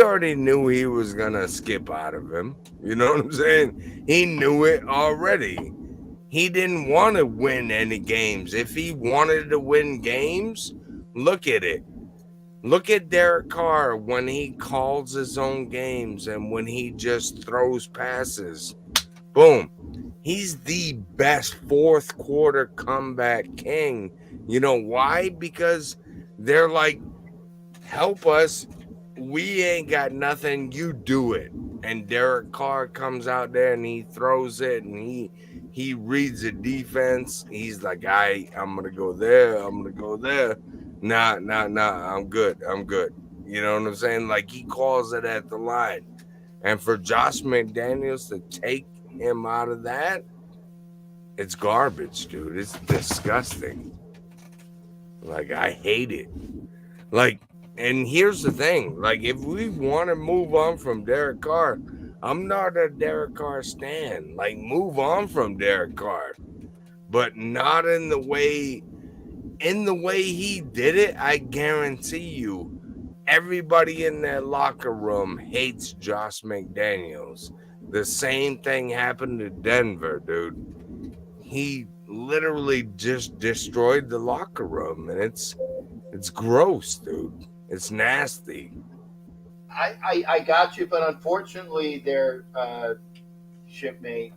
already knew he was gonna skip out of him. You know what I'm saying? He knew it already. He didn't want to win any games. If he wanted to win games, look at it. Look at Derek Carr when he calls his own games and when he just throws passes. Boom. He's the best fourth quarter comeback king. You know why? Because they're like, help us. We ain't got nothing. You do it. And Derek Carr comes out there and he throws it and he reads the defense. He's like, I'm going to go there. I'm going to go there. Nah. I'm good. You know what I'm saying? Like he calls it at the line. And for Josh McDaniels to take him out of that, it's garbage, dude. It's disgusting. Like, I hate it. Like, and here's the thing. Like, if we want to move on from Derek Carr, I'm not a Derek Carr stan. Like, move on from Derek Carr. But not in the way he did it. I guarantee you, everybody in that locker room hates Josh McDaniels. The same thing happened to Denver, dude. He literally just destroyed the locker room, and it's gross, dude. It's nasty. I got you, but unfortunately, their shipmate.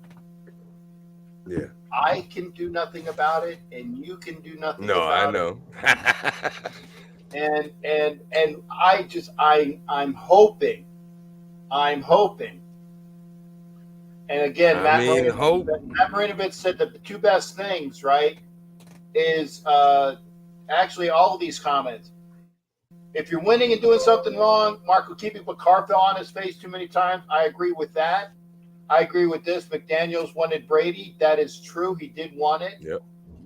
Yeah. I can do nothing about it, and you can do nothing. No, about I know. And I'm hoping. And again, Matt Marinovich said that the two best things, right, is actually all of these comments. If you're winning and doing something wrong, Mark will keep it with Carr fell on his face too many times. I agree with that. I agree with this. McDaniels wanted Brady. That is true. He did want it. Yep.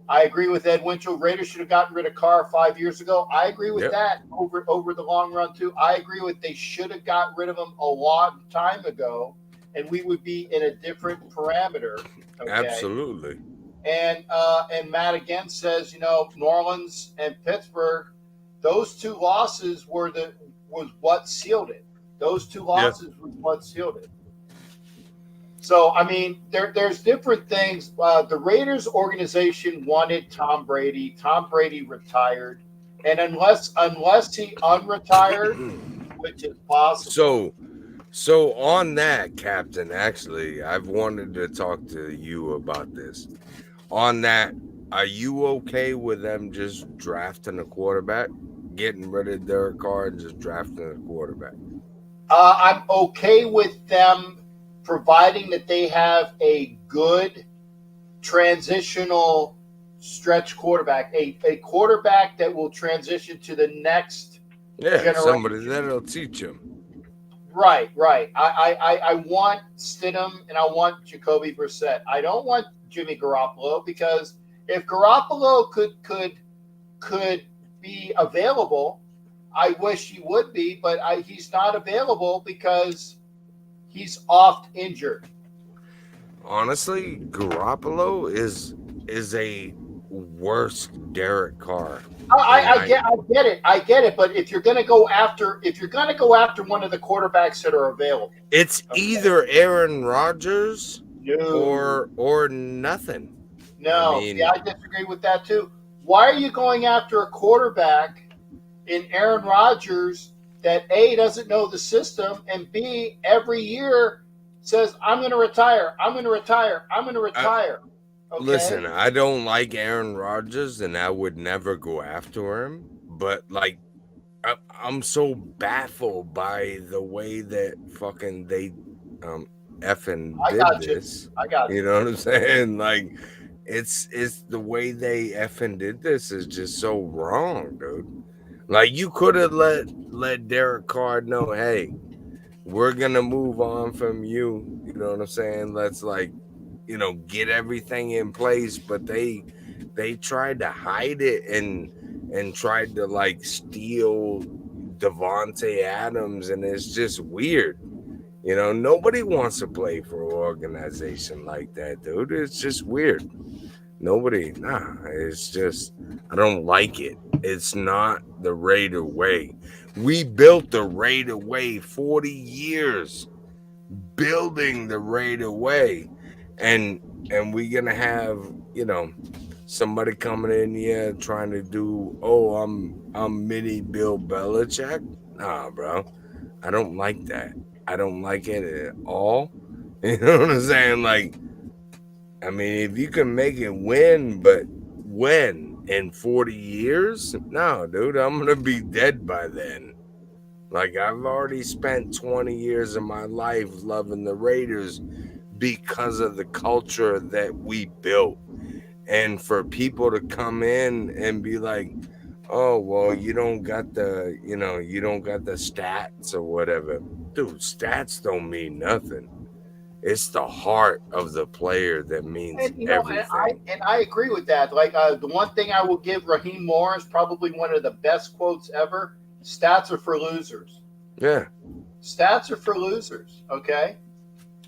I agree with Ed Winchell. Raiders should have gotten rid of Carr 5 years ago. I agree with that over the long run, too. I agree with they should have got rid of him a long time ago, and we would be in a different parameter. Okay? Absolutely. And Matt again says, New Orleans and Pittsburgh, those two losses was what sealed it. Those two losses was what sealed it. So, I mean, there's different things. The Raiders organization wanted Tom Brady. Tom Brady retired. And unless he unretired, which is possible. So on that, Captain, actually, I've wanted to talk to you about this. On that, Are you okay with them just drafting a quarterback, getting rid of Derek Carr and just drafting a quarterback? I'm okay with them providing that they have a good transitional stretch quarterback, a quarterback that will transition to the next generation. Somebody that'll teach him. Right. I want Stidham and I want Jacoby Brissett. I don't want Jimmy Garoppolo, because if Garoppolo could be available, I wish he would be, but he's not available because he's oft injured. Honestly, Garoppolo is a worse Derek Carr. I get it. But if you're going to go after one of the quarterbacks that are available, it's either Aaron Rodgers no, or nothing. no. I disagree with that too. Why are you going after a quarterback in Aaron Rodgers that A, doesn't know the system, and B, every year says, I'm going to retire. Okay? Listen, I don't like Aaron Rodgers, and I would never go after him. But like, I'm so baffled by the way that fucking they effing did this. I got you. You know what I'm saying? Like, it's the way they effing did this is just so wrong, dude. Like, you could have let Derek Carr know, hey, we're gonna move on from you. You know what I'm saying? Let's get everything in place. But they tried to hide it and tried to steal Devontae Adams, and it's just weird. Nobody wants to play for an organization like that, dude. It's just weird. It's just, I don't like it. It's not the Raider way. We built the Raider way 40 years building the Raider way. And we're going to have, somebody coming in here trying to do, I'm mini Bill Belichick. Nah, bro. I don't like that. I don't like it at all. You know what I'm saying? If you can make it win, but when in 40 years? No, dude, I'm going to be dead by then. I've already spent 20 years of my life loving the Raiders because of the culture that we built. And for people to come in and be like, oh, well, you don't got the stats or whatever. Dude, stats don't mean nothing. It's the heart of the player that means everything. And I agree with that. The one thing I will give Raheem Morris, probably one of the best quotes ever: stats are for losers. Yeah. Stats are for losers, okay?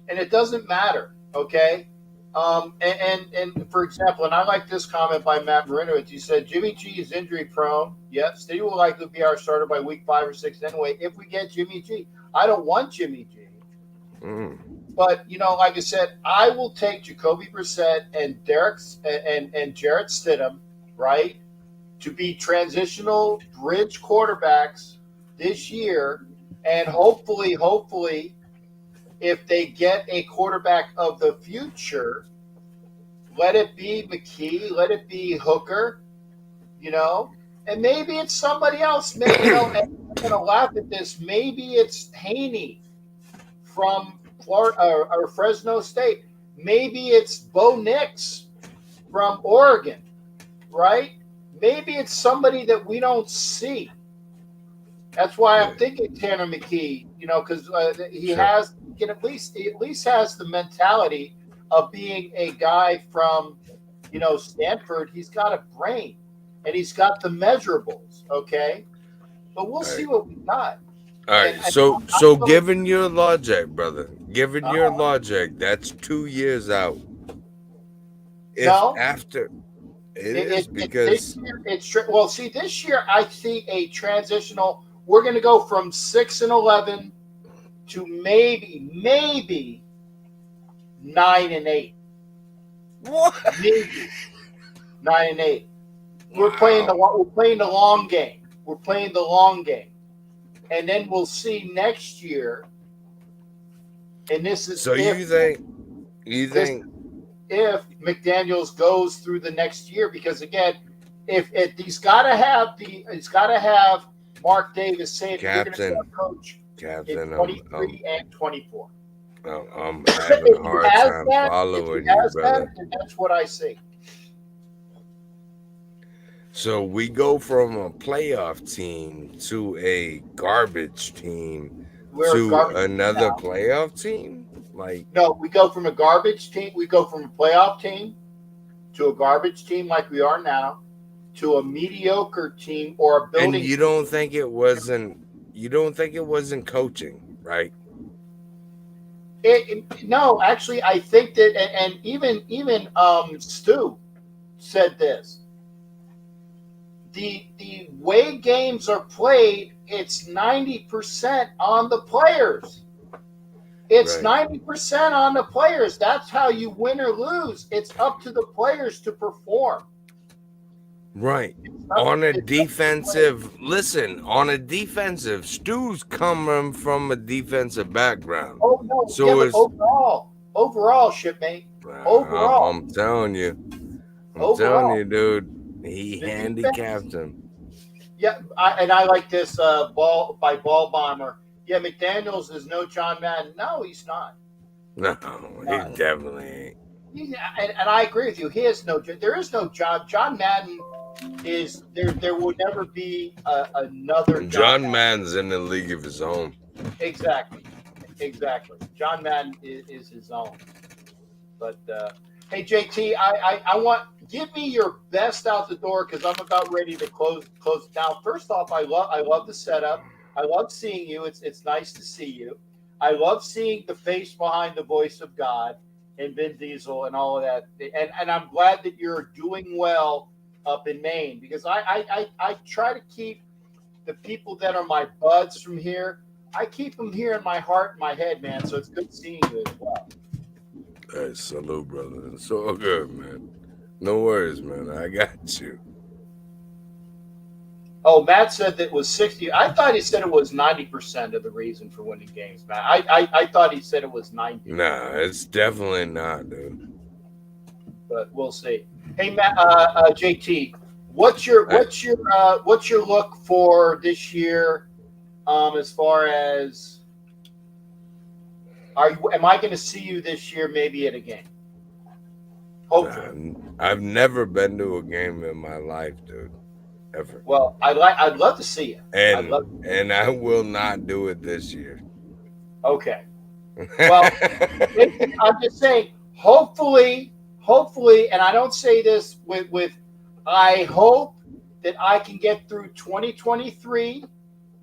And it doesn't matter, okay? And for example, and I like this comment by Matt Marinowitz. He said, Jimmy G is injury prone. Yes, he will likely be our starter by week 5 or 6 anyway, if we get Jimmy G. I don't want Jimmy G. But, like I said, I will take Jacoby Brissett and and Jarrett Stidham, right, to be transitional bridge quarterbacks this year. And hopefully, if they get a quarterback of the future, let it be McKee, let it be Hooker, and maybe it's somebody else. Maybe, and I'm going to laugh at this. Maybe it's Haney from Florida or Fresno State. Maybe it's Bo Nix from Oregon, right? Maybe it's somebody that we don't see. That's why I'm thinking Tanner McKee, because he has, at least has the mentality of being a guy from, Stanford. He's got a brain and he's got the measurables, okay? But we'll see what we got. All right. So given your logic, brother, your logic, that's 2 years out. After it is because this year I see a transitional. We're going to go from 6-11 to maybe 9-8. What? Maybe 9-8. We're playing the long game. We're playing the long game, and then we'll see next year. And this is so you think McDaniels goes through the next year, because again, if he's got to have Mark Davis saying you're going to be our coach in 23 and 24. I'm having a hard time following you, brother. And that's what I see. So we go from a playoff team to a garbage team another playoff team? Like, no, we go from a garbage team. We go from a playoff team to a garbage team like we are now to a mediocre team or a building. And you don't think it wasn't coaching, right? No, actually, I think that, and even Stu said this. The way games are played, it's 90% on the players. It's 90% on the players. That's how you win or lose. It's up to the players to perform. Right. On a defensive, Stu's coming from a defensive background. Oh, no. So it's overall, shipmate. Overall. I'm telling you, dude. He handicapped him. Yeah, I like this ball bomber. Yeah, McDaniels is no John Madden. No, he's not. No, he definitely ain't. And I agree with you. There is no John. John Madden is there. There will never be another. John Madden's in the league of his own. Exactly. John Madden is his own. But hey, JT, I want. Give me your best out the door, because I'm about ready to close it down. First off, I love the setup. I love seeing you. It's nice to see you. I love seeing the face behind the voice of God and Vin Diesel and all of that. And I'm glad that you're doing well up in Maine, because I try to keep the people that are my buds from here. I keep them here in my heart and my head, man. So it's good seeing you as well. Hey, salute, brother. It's so good, man. No worries, man. I got you. Oh, Matt said that it was 60. I thought he said it was 90% of the reason for winning games, Matt. I thought he said it was 90. Nah, it's definitely not, dude. But we'll see. Hey, Matt, JT, what's your look for this year? As far as am I going to see you this year? Maybe at a game. Hopefully. I've never been to a game in my life, dude. Ever. Well, I'd love to see you. And I will not do it this year. Okay. Well, I'm just saying, hopefully, and I don't say this with I hope that I can get through 2023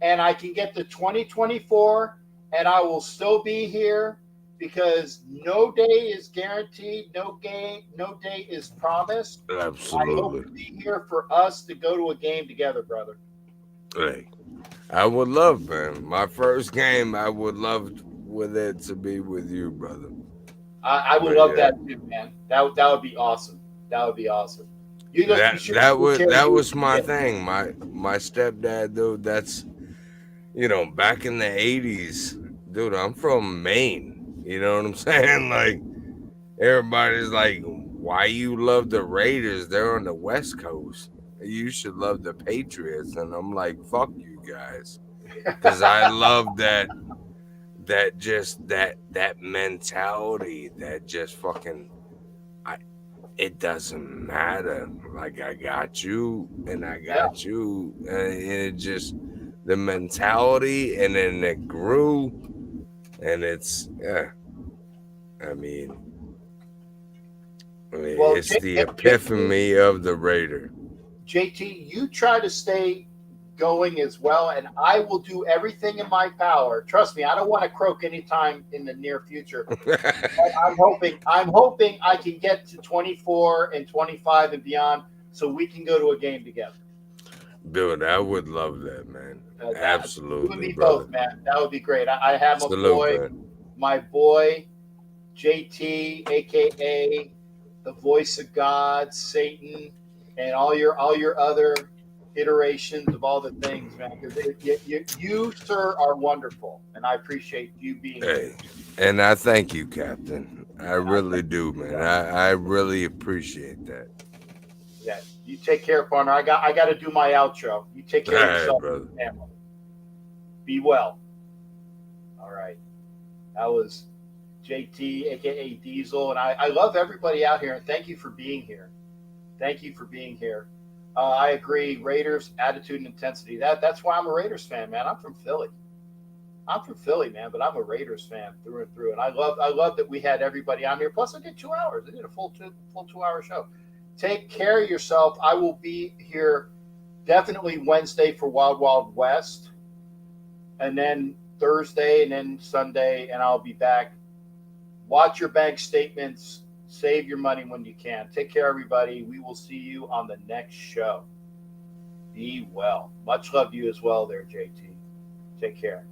and I can get to 2024 and I will still be here, because no day is guaranteed, no day is promised. Absolutely. I hope to be here for us to go to a game together, brother. Hey, I would love, man. My first game, I would love with it to be with you, brother. I would love that too, man. That would be awesome. That would be awesome. That was my thing. My stepdad, dude. That's, back in the 80s, dude. I'm from Maine. You know what I'm saying? Like, everybody's like, why you love the Raiders? They're on the West Coast. You should love the Patriots. And I'm like, fuck you guys. Because I love that mentality that just fucking, it doesn't matter. Like, I got you and I got you. And it just, the mentality, and then it grew. And it's, I mean, it's the epiphany of the Raider. JT, you try to stay going as well, and I will do everything in my power. Trust me, I don't want to croak anytime in the near future. I'm hoping I can get to 24 and 25 and beyond, so we can go to a game together. Dude, I would love that, man. Absolutely, you and me brother. both, man. That would be great. I have my boy, JT, aka the voice of God, Satan, and all your other iterations of all the things, man. Because you, sir, are wonderful, and I appreciate you being here. And I thank you, Captain. I really do, man. I really appreciate that. Yeah, you take care, partner. I got to do my outro. You take care All of right, yourself, brother. family. Be well. All right, that was JT, aka Diesel, and I love everybody out here, and thank you for being here. Thank you for being here. I agree. Raiders attitude and intensity. That's why I'm a Raiders fan, man. I'm from Philly. I'm from Philly, man, but I'm a Raiders fan through and through, and I love that we had everybody on here. Plus, I did 2 hours. I did a full 2 hour show. Take care of yourself. I will be here definitely Wednesday for Wild Wild West, and then Thursday, and then Sunday, and I'll be back. Watch your bank statements. Save your money when you can. Take care, everybody. We will see you on the next show. Be well. Much love to you as well there, JT. Take care.